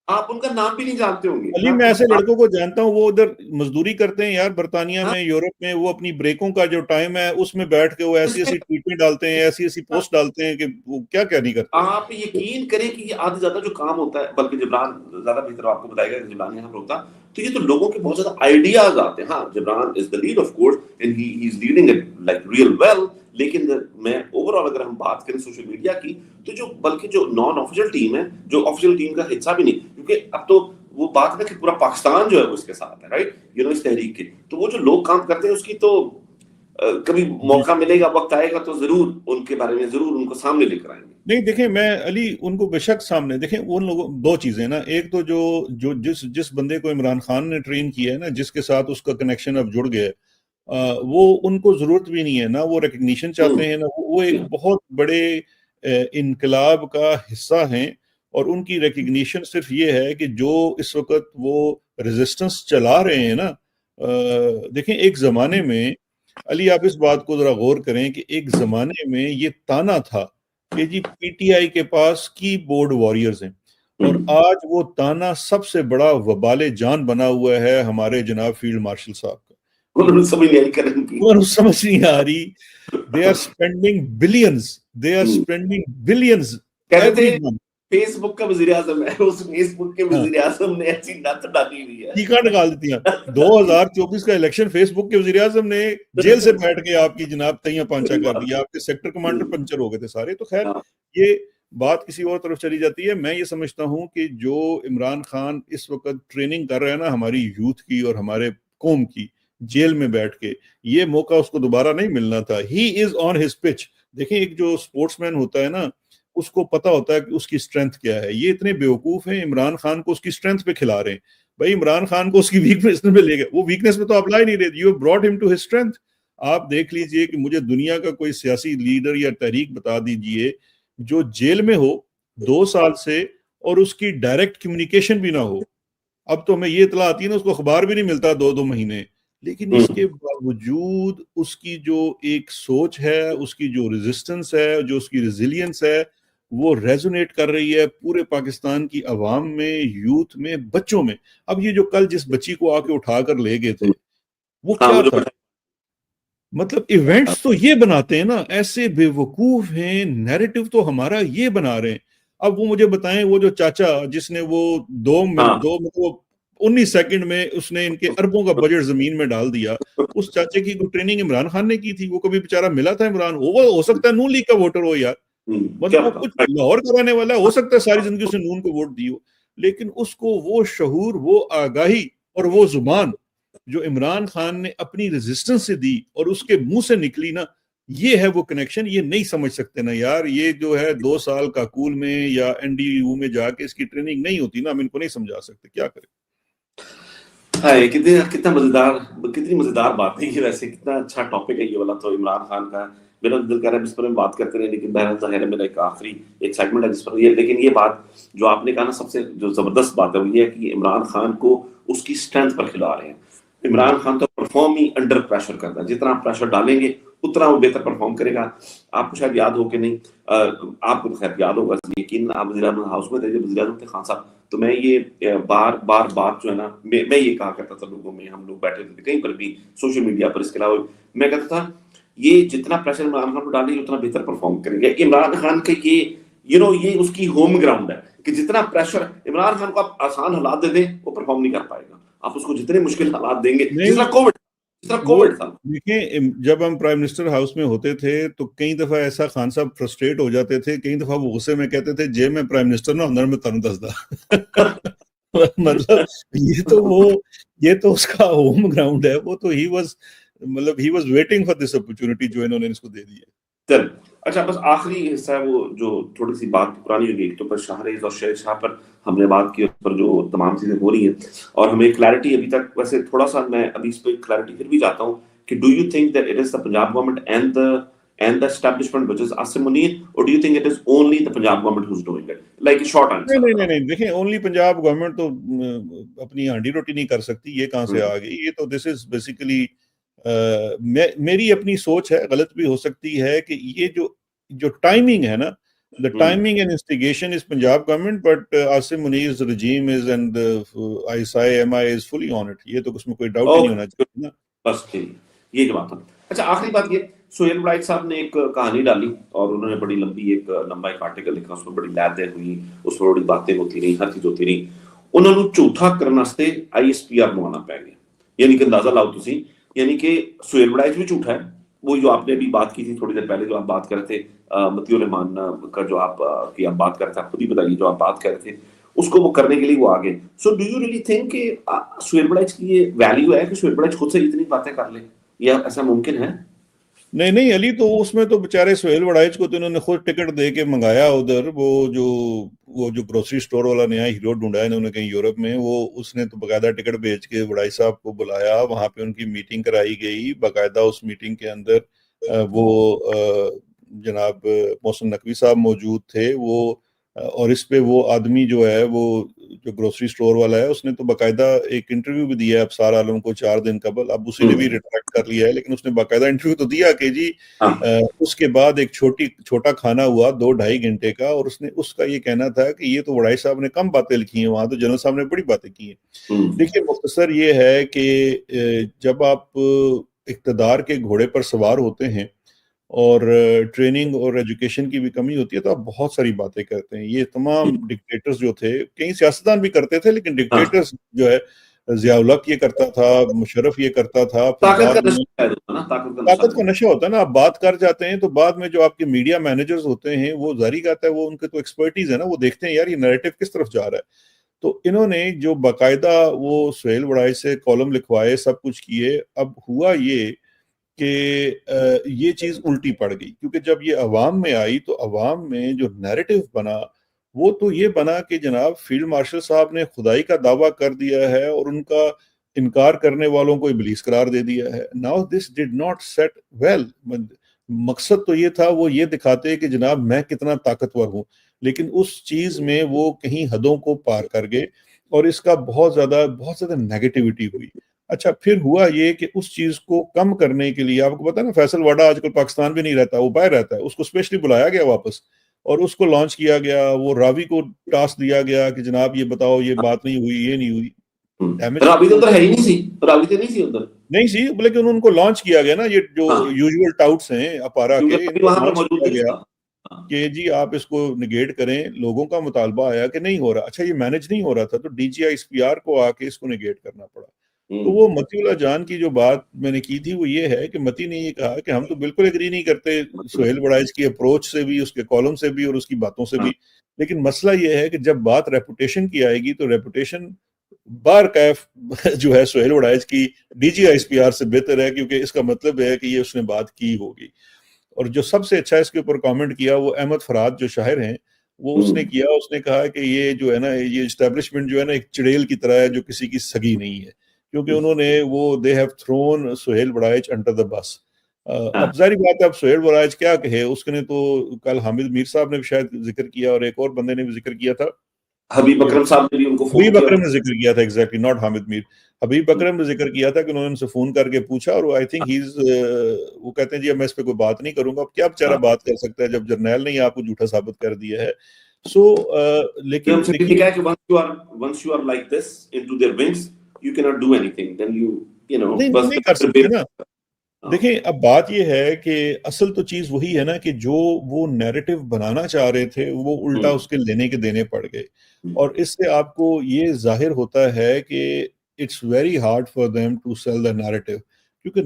آپ ان کا نام بھی نہیں جانتے ہوں گے. علی میں ایسے لڑکوں کو جانتا ہوں، وہ ادھر مزدوری کرتے ہیں یار، برطانیہ میں، یورپ میں. وہ اپنی بریکوں کا جو ٹائم ہے اس میں بیٹھ کے وہ ایسی ٹویٹیں ڈالتے ہیں، ایسی پوسٹ ڈالتے ہیں کہ وہ کیا نہیں کرتے. آپ یقین کریں کہ یہ آدھے زیادہ جو کام ہوتا ہے، بلکہ جبران زیادہ بہتر آپ کو بتائے گا کہ جبران یہاں پر ہوتا، تو یہ تو لوگوں کے بہت زیادہ آئیڈیاز آتے ہیں. ہاں جبران از the lead of course and he is leading it like real well. لیکن میں اوور آل اگر ہم بات کریں سوشل میڈیا کی، تو جو بلکہ جو نان آفیشیل ٹیم ہے، جو آفیشیل ٹیم کا حصہ بھی نہیں، کیونکہ اب تو وہ بات ہے کہ پورا پاکستان جو ہے وہ اس کے ساتھ ہے، رائٹ، اس تحریک کے. تو وہ جو لوگ کام کرتے ہیں اس کی تو کبھی موقع ملے گا، وقت آئے گا تو ضرور ان کے بارے میں ضرور ان کو سامنے لے کر آئیں گے. نہیں دیکھیں میں علی ان کو بے شک سامنے دیکھیں. ان لوگوں دو چیزیں نا، ایک تو جو جس بندے کو عمران خان نے ٹرین کیا ہے نا، جس کے ساتھ اس کا کنیکشن اب جڑ گیا، وہ ان کو ضرورت بھی نہیں ہے نا، وہ ریکگنیشن چاہتے ہیں نا. وہ ایک بہت بڑے انقلاب کا حصہ ہیں، اور ان کی ریکگنیشن صرف یہ ہے کہ جو اس وقت وہ ریزسٹنس چلا رہے ہیں نا. دیکھیں ایک زمانے میں علی، آپ اس بات کو ذرا غور کریں کہ ایک زمانے میں یہ تانا تھا کہ جی پی ٹی آئی کے پاس کی بورڈ واریئرز ہیں، اور آج وہ تانا سب سے بڑا وبال جان بنا ہوا ہے ہمارے جناب فیلڈ مارشل صاحب کا. انہوں سمجھ نہیں آ رہی. They are spending billions. Facebook کا وزیر اعظم ہے, اس فیس بک کے وزیر اعظم نے ایسی نت ڈالی ہوئی ہے, ٹیکا نکال دیتی ہیں. 2024 کا الیکشن فیس بک کے وزیر اعظم نے جیل سے بیٹھ کے آپ کی جناب تیاں پانچا کر دیا, آپ کے سیکٹر کمانڈر پنچر ہو گئے تھے سارے. تو خیر یہ بات کسی اور طرف چلی جاتی ہے. میں یہ سمجھتا ہوں کہ جو عمران خان اس وقت ٹریننگ کر رہا ہے نا ہماری یوتھ کی اور ہمارے قوم کی, جیل میں بیٹھ کے, یہ موقع اس کو دوبارہ نہیں ملنا تھا. ہی از آن ہز پچ. دیکھیں ایک جو اسپورٹس مین ہوتا ہے نا, اس کو پتا ہوتا ہے کہ اس کی اسٹرینتھ کیا ہے. یہ اتنے بیوقوف ہیں, عمران خان کو اس کی اسٹرینتھ پہ کھلا رہے ہیں. بھائی عمران خان کو اس کی ویکنیس پہ لے گئے, وہ ویکنیس پہ تو آپ لا ہی نہیں رہے. یو براٹ ہم ٹو ہز اسٹرینتھ. آپ دیکھ لیجئے کہ مجھے دنیا کا کوئی سیاسی لیڈر یا تحریک بتا دیجئے جو جیل میں ہو 2 سال سے اور اس کی ڈائریکٹ کمیونیکیشن بھی نہ ہو. اب تو ہمیں یہ اطلاع آتی ہے نا, اس کو اخبار بھی نہیں ملتا 2 مہینے, لیکن اس کے باوجود اس کی جو ایک سوچ ہے, اس کی جو ریزسٹنس ہے, جو اس کی ریزیلینس ہے, وہ ریزونیٹ کر رہی ہے پورے پاکستان کی عوام میں, یوتھ میں, بچوں میں. اب یہ جو کل جس بچی کو آ کے اٹھا کر لے گئے تھے, وہ کیا تھا؟ مطلب ایونٹس تو یہ بناتے ہیں نا, ایسے بے وقوف ہیں, نیریٹو تو ہمارا یہ بنا رہے ہیں. اب وہ مجھے بتائیں, وہ جو چاچا جس نے وہ 19 سیکنڈ میں اس نے ان کے اربوں کا بجٹ زمین میں ڈال دیا, اس چاچے کی ٹریننگ عمران خان نے کی تھی. وہ کبھی بیچارہ ملا تھا عمران, وہ ہو سکتا ہے نون لیگ کا ووٹر ہو یار, مطلب وہ کچھ لاہور کا رہنے والا ہے, ہو سکتا ہے ساری زندگی اس نے نون کو ووٹ دی ہو, لیکن اس کو وہ شعور, وہ آگاہی اور وہ زبان جو عمران خان نے اپنی ریزسٹنس سے دی اور اس کے منہ سے نکلی نا, یہ ہے وہ کنیکشن. یہ نہیں سمجھ سکتے نا یار, یہ جو ہے 2 سال کاکول میں یا این ڈی یو میں جا کے اس کی ٹریننگ نہیں ہوتی نا, ہم ان کو نہیں سمجھا سکتے. کیا کریں. کتنی مزیدار بات ہے یہ, ویسے کتنا اچھا ٹاپک ہے یہ والا تو عمران خان کا. میرا دل کر رہا ہے اس پر ہم بات کرتے رہے, لیکن بہرحال ظاہر ہے میرا ایک آخری ایک سیگمنٹ ہے جس پر یہ, لیکن یہ بات جو آپ نے کہا نا, سب سے جو زبردست بات ہے وہ یہ ہے کہ عمران خان کو اس کی اسٹرینتھ پر کھلا رہے ہیں. عمران خان تو پرفارم ہی انڈر پریشر کرتا ہے, جتنا پریشر ڈالیں گے اتنا وہ بہتر پرفارم کرے گا. آپ کو شاید یاد ہو کہ نہیں, آپ کو تو خیر یاد ہوگا, لیکن آپ وزیر اعظم ہاؤس میں تھے جب وزیر اعظم تھے خان صاحب, تو میں یہ بار بات جو ہے نا, میں یہ کہا کرتا تھا لوگوں میں, ہم لوگ بیٹھے تھے کہیں پر بھی سوشل میڈیا پر, اس کے علاوہ میں کہتا تھا یہ جتنا پریشر عمران خان کو ڈالیں گے اتنا بہتر پرفارم کریں گے. عمران خان کا یہ اس کی ہوم گراؤنڈ ہے کہ جتنا پریشر عمران خان کو آپ آسان حالات دے دیں وہ پرفارم نہیں کر پائے گا. آپ اس کو جتنے مشکل حالات دیں گے, جس طرح کووڈ تھا. دیکھیں جب ہم پرائم منسٹر ہاؤس میں ہوتے تھے تو کئی دفعہ ایسا خان صاحب فرسٹریٹ ہو جاتے تھے, کئی دفعہ وہ غصے میں کہتے تھے جے میں پرائم منسٹر نہ اندر میں تن دسدا. مطلب یہ تو اس کا ہوم گراؤنڈ ہے, وہ تو he was waiting for this opportunity جو انہوں نے اس کو دے دی ہے. اچھا بس آخری حصہ ہے وہ جو تھوڑی سی بات پرانی ہو گئی, تو بس شاہریز اور شیر شاہ پر ہم نے بات کی, اس پر جو تمام چیزیں ہو رہی ہیں اور ہمیں کلیئرٹی ابھی تک, ویسے تھوڑا سا میں ابھی اس پہ کلیئرٹی پھر بھی جاتا ہوں کہ do you think that it is the Punjab government and the establishment which is Asim Munir, or do you think it is only the Punjab government who's doing it? Like a short answer. نہیں دیکھیں, only پنجاب گورنمنٹ تو اپنی ہانڈی روٹی نہیں کر سکتی, یہ کہاں سے آ گئی. یہ تو دس از بیسیکلی میری اپنی سوچ ہے, غلط بھی ہو سکتی ہے, کہ یہ جو ٹائمنگ ہے نا, the timing and instigation is Punjab government, but Asim Munir's regime is, and ISI MI is fully on it. یہ تو اس میں کوئی ڈاؤٹ نہیں ہونا چاہیے نا. بس یہ جو بات ہے. اچھا آخری بات یہ, سہیل وڑائچ صاحب نے ایک کہانی ڈالی اور انہوں نے بڑی لمبا ایک آرٹیکل لکھا, اس میں بڑی لائدیں ہوئی, اس میں بڑی باتیں ہوتی رہی, ہر چیز ہوتی رہی. انہوں نے جھوٹا کرنے واسطے ISPR منوانا پی گیا. یعنی کہ اندازہ لاؤ تسی, یعنی کہ سہیل وڑائچ بھی جھوٹا ہے, وہ جو آپ نے ابھی بات کی تھی تھوڑی دیر پہلے, جو آپ بات کر رہے تھے مطیع الرحمان کا, جو آپ بات کر رہے تھے, آپ خود ہی بتائیے, جو آپ بات کر رہے تھے اس کو وہ کرنے کے لیے وہ آگے. So do you really think کہ سہیل وڑائچ کی یہ ویلیو ہے کہ سہیل وڑائچ خود سے اتنی باتیں کر لے, یا ایسا ممکن ہے؟ نہیں علی, تو اس میں تو بیچارے سہیل وڑائچ کو تو انہوں نے خود ٹکٹ دے کے منگایا ادھر. وہ جو گروسری سٹور والا نیا ہیرو ڈھونڈا ہے انہوں نے کہیں یورپ میں, وہ اس نے تو باقاعدہ ٹکٹ بھیج کے وڑائچ صاحب کو بلایا, وہاں پہ ان کی میٹنگ کرائی گئی باقاعدہ. اس میٹنگ کے اندر وہ جناب محسن نقوی صاحب موجود تھے, وہ اور اس پہ وہ آدمی جو ہے, وہ جو گروسری سٹور والا ہے, اس نے تو باقاعدہ ایک انٹرویو بھی دیا ہے ابصار عالم کو 4 دن قبل. اب اسی نے بھی ریٹریکٹ کر لیا ہے, لیکن اس نے باقاعدہ انٹرویو تو دیا کہ جی اس کے بعد ایک چھوٹا کھانا ہوا 2-2.5 گھنٹے کا, اور اس کا یہ کہنا تھا کہ یہ تو وڑائچ صاحب نے کم باتیں لکھی ہیں, وہاں تو جنرل صاحب نے بڑی باتیں کی ہیں. دیکھیے مختصر یہ ہے کہ جب آپ اقتدار کے گھوڑے پر سوار ہوتے ہیں اور ٹریننگ اور ایجوکیشن کی بھی کمی ہوتی ہے، تو آپ بہت ساری باتیں کرتے ہیں. یہ تمام ڈکٹیٹرز جو تھے، کئی سیاستدان بھی کرتے تھے، لیکن ڈکٹیٹرز جو ہے ضیاء الحق یہ کرتا تھا، مشرف یہ کرتا تھا. طاقت کا نشہ ہوتا ہے نا. آپ بات کر جاتے ہیں تو بعد میں جو آپ کے میڈیا مینیجرز ہوتے ہیں وہ ظاہری بات ہے وہ ان کے تو ایکسپرٹیز ہے نا، وہ دیکھتے ہیں یار یہ نیریٹو کس طرف جا رہا ہے. تو انہوں نے جو باقاعدہ وہ سہیل وڑائی سے کالم لکھوائے، سب کچھ کیے. اب ہوا یہ کہ یہ چیز الٹی پڑ گئی، کیونکہ جب یہ عوام میں آئی تو عوام میں جو نیریٹو بنا وہ تو یہ بنا کہ جناب فیلڈ مارشل صاحب نے خدائی کا دعویٰ کر دیا ہے اور ان کا انکار کرنے والوں کو ابلیس قرار دے دیا ہے. Now this did not sit well. مقصد تو یہ تھا وہ یہ دکھاتے کہ جناب میں کتنا طاقتور ہوں، لیکن اس چیز میں وہ کہیں حدوں کو پار کر گئے اور اس کا بہت زیادہ نیگیٹیوٹی ہوئی. اچھا پھر ہوا یہ کہ اس چیز کو کم کرنے کے لیے، آپ کو پتا نا فیصل واڈا آج کل پاکستان بھی نہیں رہتا، وہ باہر رہتا ہے، اس کو اسپیشلی بلایا گیا واپس اور اس کو لانچ کیا گیا. وہ راوی کو ٹاسک دیا گیا کہ جناب یہ بتاؤ یہ بات نہیں ہوئی، یہ نہیں ہوئی. نہیں سی، لیکن ان کو لانچ کیا گیا نا، یہ جو یوزول ٹاؤٹس ہیں اپارا کے، کہ جی آپ اس کو نگیٹ کریں. لوگوں کا مطالبہ آیا کہ نہیں ہو رہا. اچھا یہ مینج نہیں ہو رہا تھا تو D G I S P R کو آ کے اس کو نگیٹ کرنا پڑا. تو وہ متی اللہ جان کی جو بات میں نے کی تھی وہ یہ ہے کہ متی نے یہ کہا کہ ہم تو بالکل ایگری نہیں کرتے سہیل وڑائچ کی اپروچ سے بھی، اس کے کالم سے بھی اور اس کی باتوں سے بھی، لیکن مسئلہ یہ ہے کہ جب بات ریپوٹیشن کی آئے گی تو ریپوٹیشن بار کیف جو ہے سہیل وڑائچ کی D G I S P R سے بہتر ہے، کیونکہ اس کا مطلب ہے کہ یہ اس نے بات کی ہوگی. اور جو سب سے اچھا اس کے اوپر کامنٹ کیا وہ احمد فراد جو شاعر ہیں، وہ اس نے کیا، اس نے کہا کہ یہ جو ہے نا یہ اسٹیبلشمنٹ جو ہے نا ایک چڑیل کی طرح ہے جو کسی کی سگی نہیں ہے، کیونکہ انہوں نے وہ they have thrown Sohail Warraich under the bus. اب ظاہری بات ہے اب سہیل وڑائچ کیا کہے، اس نے تو کل حامد میر صاحب نے بھی شاید ذکر کیا اور ایک اور بندے نے بھی ذکر کیا تھا، حبیب اکرم صاحب نے بھی ان کو فون حبیب اکرم نے ذکر کیا تھا، ایگزیکٹلی ناٹ حامد میر، حبیب اکرم نے ذکر کیا تھا کہ انہوں نے ان سے فون کر کے پوچھا اور آئی تھنک وہ کہتے ہیں جی اب میں اس پہ کوئی بات نہیں کروں گا. اب کیا بیچارہ بات کر سکتا ہے جب جرنیل نے آپ کو جھوٹا ثابت کر دیا ہے. سو لیکن once you are like this into their wings you cannot do anything, then you know نہیں کر سکتے نا. دیکھیں اب بات یہ ہے کہ اصل تو چیز وہی ہے نا کہ جو وہ نیریٹو بنانا چاہ رہے تھے وہ الٹا اس کے لینے کے دینے پڑ گئے، اور اس سے آپ کو یہ ظاہر ہوتا ہے کہ it's very hard for them to sell the narrative, کیونکہ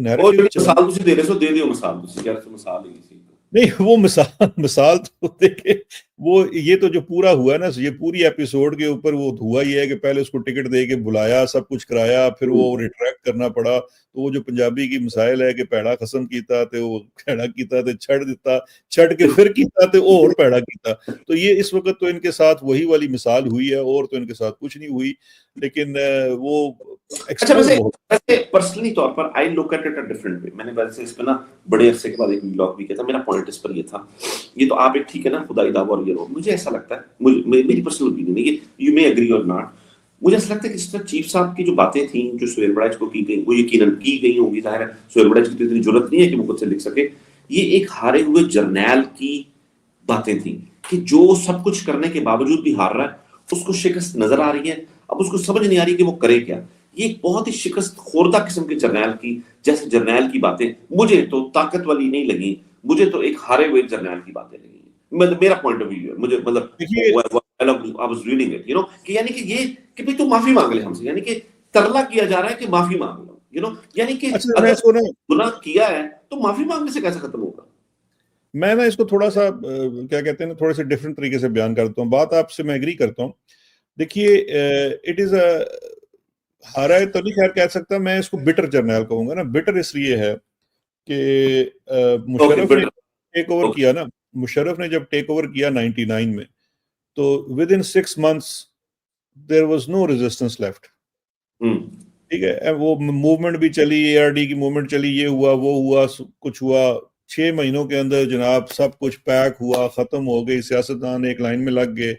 نہیں وہ مثال تو دیکھیں وہ یہ تو جو پورا ہوا نا، یہ پوری ایپیسوڈ کے اوپر وہ ہوا یہ ہے کہ پہلے اس کو ٹکٹ دے کے بلایا، سب کچھ کرایا، پھر وہ ریٹریکٹ کرنا پڑا. تو وہ جو پنجابی کی مسائل ہے کہ پیڑا قسم کیتا تے وہ پیڑا کیتا تے چھڑ دیتا، چھڑ کے پھر کیتا تے اور پیڑا کیتا. تو یہ اس وقت تو ان کے ساتھ وہی والی مثال ہوئی ہے، اور تو ان کے ساتھ کچھ نہیں ہوئی. لیکن وہ ویسے پرسنلی طور پر I look at it a different way. میں نے ویسے اس پہ نا بڑے عرصے کے بعد ایک ولاگ بھی کیا تھا. میرا پوائنٹ اس پر یہ تھا، یہ تو آپ ایک ٹھیک ہے نا خدائی دعویٰ اور یہ لوگ، مجھے ایسا لگتا ہے، میری پرسنل اوپینین ہے کہ یو مے ایگری اور ناٹ، مجھے ایسا لگتا ہے کہ اس طرح چیف صاحب کی جو باتیں تھیں جو سہیل وڑائچ کو کی گئی وہ یقیناً کی گئی ہوں گی. ظاہر ہے سہیل وڑائچ کی اتنی ضرورت نہیں ہے کہ وہ خود سے لکھ سکے. یہ ایک ہارے ہوئے جرنیل کی باتیں تھیں کہ جو سب کچھ کرنے کے باوجود بھی ہار رہا ہے، اس کو شکست نظر آ رہی ہے، اب اس کو سمجھ نہیں آ رہی کہ وہ کرے کیا. یہ ایک بہت ہی شکست خوردہ قسم کے جرنیل کی، جیسے جرنیل کی باتیں مجھے تو طاقت والی نہیں لگی، مجھے تو ایک ہارے ہوئے جرنیل کی باتیں لگی. میرا پوائنٹ آف ویو ہے، مجھے کہ یعنی کہ یہ کہ بھئی تو معافی مانگ لے ہم سے، یعنی کہ ترلا کیا جا رہا ہے کہ معافی مانگ لو، یعنی کہ اگر گناہ کیا ہے تو معافی مانگنے سے کیسے ختم ہوگا. میں نا اس کو تھوڑا سا کیا کہتے ہیں تھوڑے سے ڈفرینٹ طریقے سے بیان کرتا ہوں. بات آپ سے میں ایگری کرتا ہوں. دیکھیے اٹ از اے ہارا ہے تو نہیں خیر کہہ سکتا، میں اس کو بٹر جرنیل کہوں گا نا. بٹر اس لیے ہے کہ مشرف نے ٹیک اوور کیا نا، مشرف نے جب ٹیک اوور کیا 99 میں تو with in 6 months there was no resistance left. ٹھیک ہے، وہ موومنٹ بھی چلی، اے آر ڈی کی موومنٹ چلی، یہ ہوا وہ ہوا کچھ ہوا. 6 مہینوں کے اندر جناب سب کچھ پیک ہوا، ختم ہو گئی، سیاستدان ایک لائن میں لگ گئے.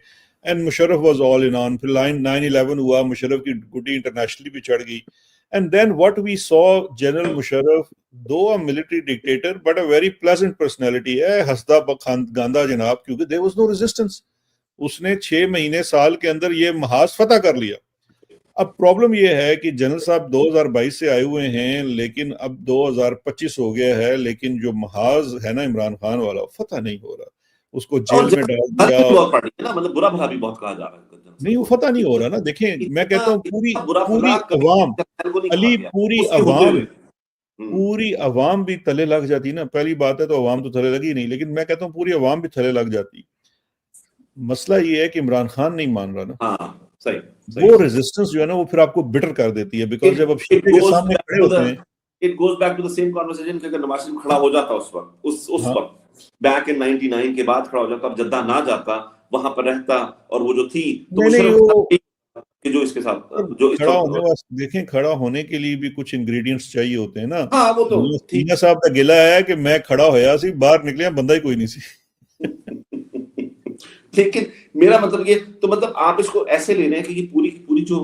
اینڈ مشرف واز آل ان آن. پھر 9/11 ہوا، مشرف کی گڈی انٹرنیشنلی بھی چڑھ گئی. And then what we saw general Musharraf though a military dictator but a very pleasant personality ہے، ہسدا گاندا جناب، کیونکہ there was no resistance. اس نے 6 مہینے سال کے اندر یہ محاذ فتح کر لیا. اب پرابلم یہ ہے کہ جنرل صاحب 2022 سے آئے ہوئے ہیں لیکن اب 2025 ہو گیا ہے، لیکن جو محاذ ہے نا عمران خان والا فتح نہیں ہو رہا، اس کو جیل میں ڈال دیا، مطلب برا بھلا بھی بہت کہا جا رہا ہے، نہیں وہ فتح نہیں ہو رہا نا. دیکھیں میں کہتا ہوں پوری عوام علی پوری عوام بھی تلے لگ جاتی نا. پہلی بات ہے تو عوام تو تلے لگی نہیں، لیکن میں کہتا ہوں پوری عوام بھی تلے لگ جاتی. مسئلہ یہ ہے کہ عمران خان نہیں مان رہا نا، وہ ریزسٹنس جو ہے نا وہ پھر آپ کو بٹر کر دیتی ہے، بیکاز جب آپ شیشے کے سامنے کھڑے ہوتے ہیں it goes back to the same conversation کہ اگر نواز شریف کھڑا ہو جاتا اس وقت بیک ان 99 کے بعد کھڑا ہو جاتا، اب جدہ نہ جاتا، وہاں پر رہتا، اور وہ جو تھی کہ جو اس کے ساتھ جو کھڑا ہونے واسطے دیکھیں، کھڑا ہونے کے لیے بھی کچھ انگریڈینٹس چاہیے ہوتے ہیں نا. ہاں وہ تو میاں صاحب کا گلہ ہے کہ میں کھڑا ہویا سی، باہر نکلے بندہ ہی کوئی نہیں سی. لیکن میرا مطلب یہ تو مطلب آپ اس کو ایسے لے رہے ہیں کہ یہ پوری کی پوری جو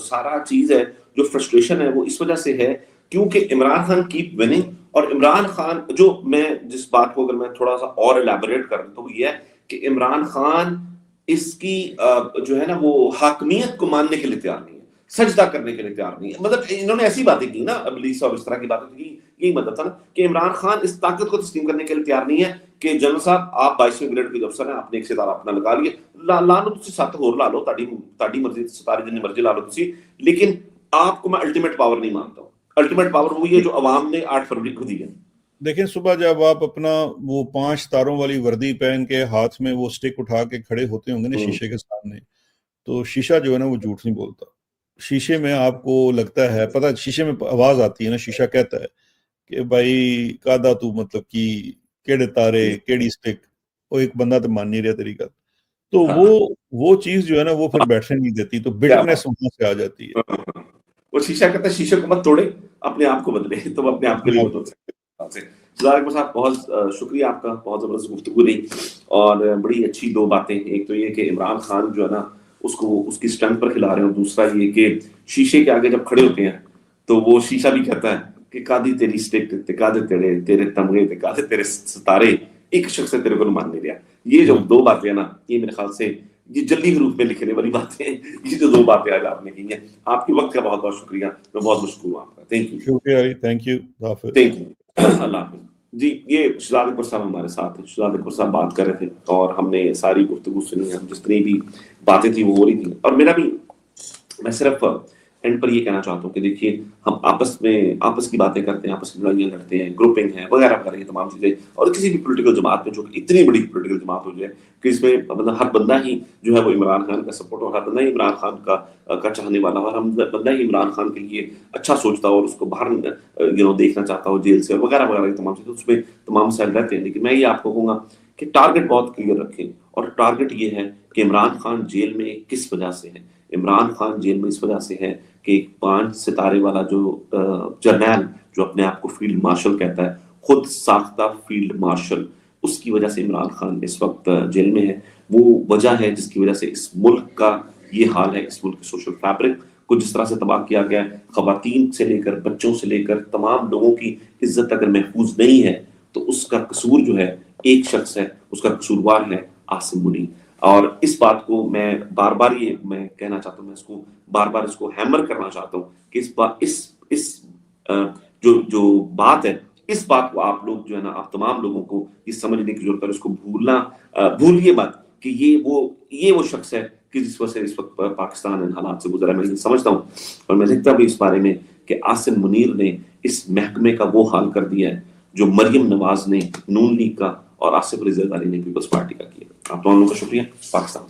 سارا چیز ہے، جو فرسٹریشن ہے، وہ اس وجہ سے ہے کیونکہ عمران خان کیپ وننگ. اور عمران خان جو میں جس بات کو اگر میں تھوڑا سا اور ایلیبوریٹ کروں تو وہ یہ ہے کہ عمران خان اس کی جو ہے نا وہ حاکمیت کو ماننے کے لیے تیار نہیں ہے، سجدہ کرنے کے لیے تیار نہیں ہے. مطلب انہوں نے ایسی باتیں کی نا ابلیس اور اس طرح کی باتیں کی، یہی مطلب تھا نا کہ عمران خان اس طاقت کو تسلیم کرنے کے لیے تیار نہیں ہے کہ جنرل صاحب آپ 22ویں گریڈ کے افسر ہیں، آپ نے ایک ستارہ اپنا لگا لیے، لا لو تسی 7 اور لا لو، تاڑی مرضی ستارے جنہیں مرضی لا لو تسی، لیکن آپ کو میں الٹیمیٹ پاور نہیں مانتا ہوں. الٹیمیٹ پاور وہی ہے جو عوام نے 8 فروری کو دی ہے. دیکھیں صبح جب آپ اپنا وہ 5 تاروں والی وردی پہن کے ہاتھ میں وہ سٹک اٹھا کے کھڑے ہوتے ہوں گے نا شیشے کے سامنے، تو شیشہ جو ہے نا وہ جھوٹ نہیں بولتا. شیشے میں آپ کو لگتا ہے پتہ، شیشے میں آواز آتی ہے نا، شیشہ کہتا ہے کہ بھائی کادا تو مطلب کہ کیڑے تارے کیڑی سٹک، وہ ایک بندہ تو مان نہیں رہا طریقہ. تو وہ چیز جو ہے نا وہ پھر بیٹھنے نہیں دیتی، تو بٹرنس وہاں سے آ جاتی ہے. وہ شیشہ کہتا ہے شیشے کو مت توڑے، اپنے آپ کو بدلے، تو اپنے آپ کے لیے بدل سکتے. سردار اکبر صاحب بہت شکریہ آپ کا، بہت زبردست گفتگو رہی اور بڑی اچھی 2 باتیں. ایک تو یہ کہ عمران خان جو ہے نا اس کو اس کی اسٹرینتھ پر کھلا رہے ہیں، اور دوسرا یہ کہ شیشے کے آگے جب کھڑے ہوتے ہیں تو وہ شیشہ بھی کہتا ہے کہ کادی تیری سٹک تے کادے تیرے تمغے تے کادے تیرے ستارے، ایک شخص سے تیرے کو مان نہیں رہا. یہ جو 2 باتیں ہیں نا، یہ میرے خیال سے یہ جلدی حروف میں لکھنے والی باتیں ہیں. یہ جو 2 باتیں آج آپ نے کی ہیں، آپ کے وقت کا بہت بہت شکریہ، میں بہت مشکور ہوں آپ کا. Thank you. شکریہ، تھینک یو، تھینک یو، اللہ حافظ. جی یہ شہزاد اکبر صاحب ہمارے ساتھ ہیں. شہزاد اکبر صاحب بات کر رہے تھے اور ہم نے ساری گفتگو سنی، ہم جتنی بھی باتیں تھیں وہ ہو رہی تھیں. اور میرا بھی، میں صرف اینڈ پر یہ کہنا چاہتا ہوں کہ دیکھیے ہم آپس کی باتیں کرتے ہیں، آپس کی لڑائیاں لڑتے ہیں، گروپنگ ہے وغیرہ وغیرہ، یہ تمام چیزیں. اور کسی بھی پولیٹیکل جماعت میں جو کہ اتنی بڑی پولیٹیکل جماعت ہو جائے کہ اس میں مطلب ہر بندہ ہی جو ہے وہ عمران خان کا سپورٹ، اور ہر بندہ ہی عمران خان کا چاہنے والا، اور ہم بندہ ہی عمران خان کے لیے اچھا سوچتا ہو اور اس کو باہر دیکھنا چاہتا ہو جیل سے وغیرہ وغیرہ، یہ تمام چیزیں اس میں تمام مسائل رہتے ہیں. لیکن میں یہ آپ کو کہوں گا کہ ٹارگٹ بہت کلیئر رکھیں، اور ٹارگٹ یہ ہے کہ عمران خان جیل میں کس وجہ سے ہے. عمران خان جیل میں اس وجہ سے ہے کہ ایک 5 ستارے والا جو جرنیل جو اپنے آپ کو فیلڈ مارشل کہتا ہے، خود ساختہ فیلڈ مارشل، اس کی وجہ سے عمران خان اس وقت جیل میں ہے. وہ وجہ ہے جس کی وجہ سے اس ملک کا یہ حال ہے. اس ملک کے سوشل فیبرک کو جس طرح سے تباہ کیا گیا ہے، خواتین سے لے کر بچوں سے لے کر تمام لوگوں کی عزت اگر محفوظ نہیں ہے تو اس کا قصور جو ہے ایک شخص ہے، اس کا قصوروار ہے عاصم منیر. اور اس بات کو میں بار بار یہ میں کہنا چاہتا ہوں، میں اس کو بار بار اس کو ہیمر کرنا چاہتا ہوں کہ اس جو بات ہے، اس بات کو آپ لوگ جو ہے نا، آپ تمام لوگوں کو یہ سمجھنے کی ضرورت ہے. اس کو بھولیے مت کہ یہ وہ شخص ہے کہ جس وجہ سے اس وقت پاکستان ان حالات سے گزرا ہے. میں یہ سمجھتا ہوں اور میں لکھتا بھی اس بارے میں کہ عاصم منیر نے اس محکمے کا وہ حال کر دیا ہے جو مریم نواز نے نون لیگ کا اور آصف علی زرداری نے پیپلز پارٹی کا کیا. آپ دونوں کا شکریہ. پاکستان.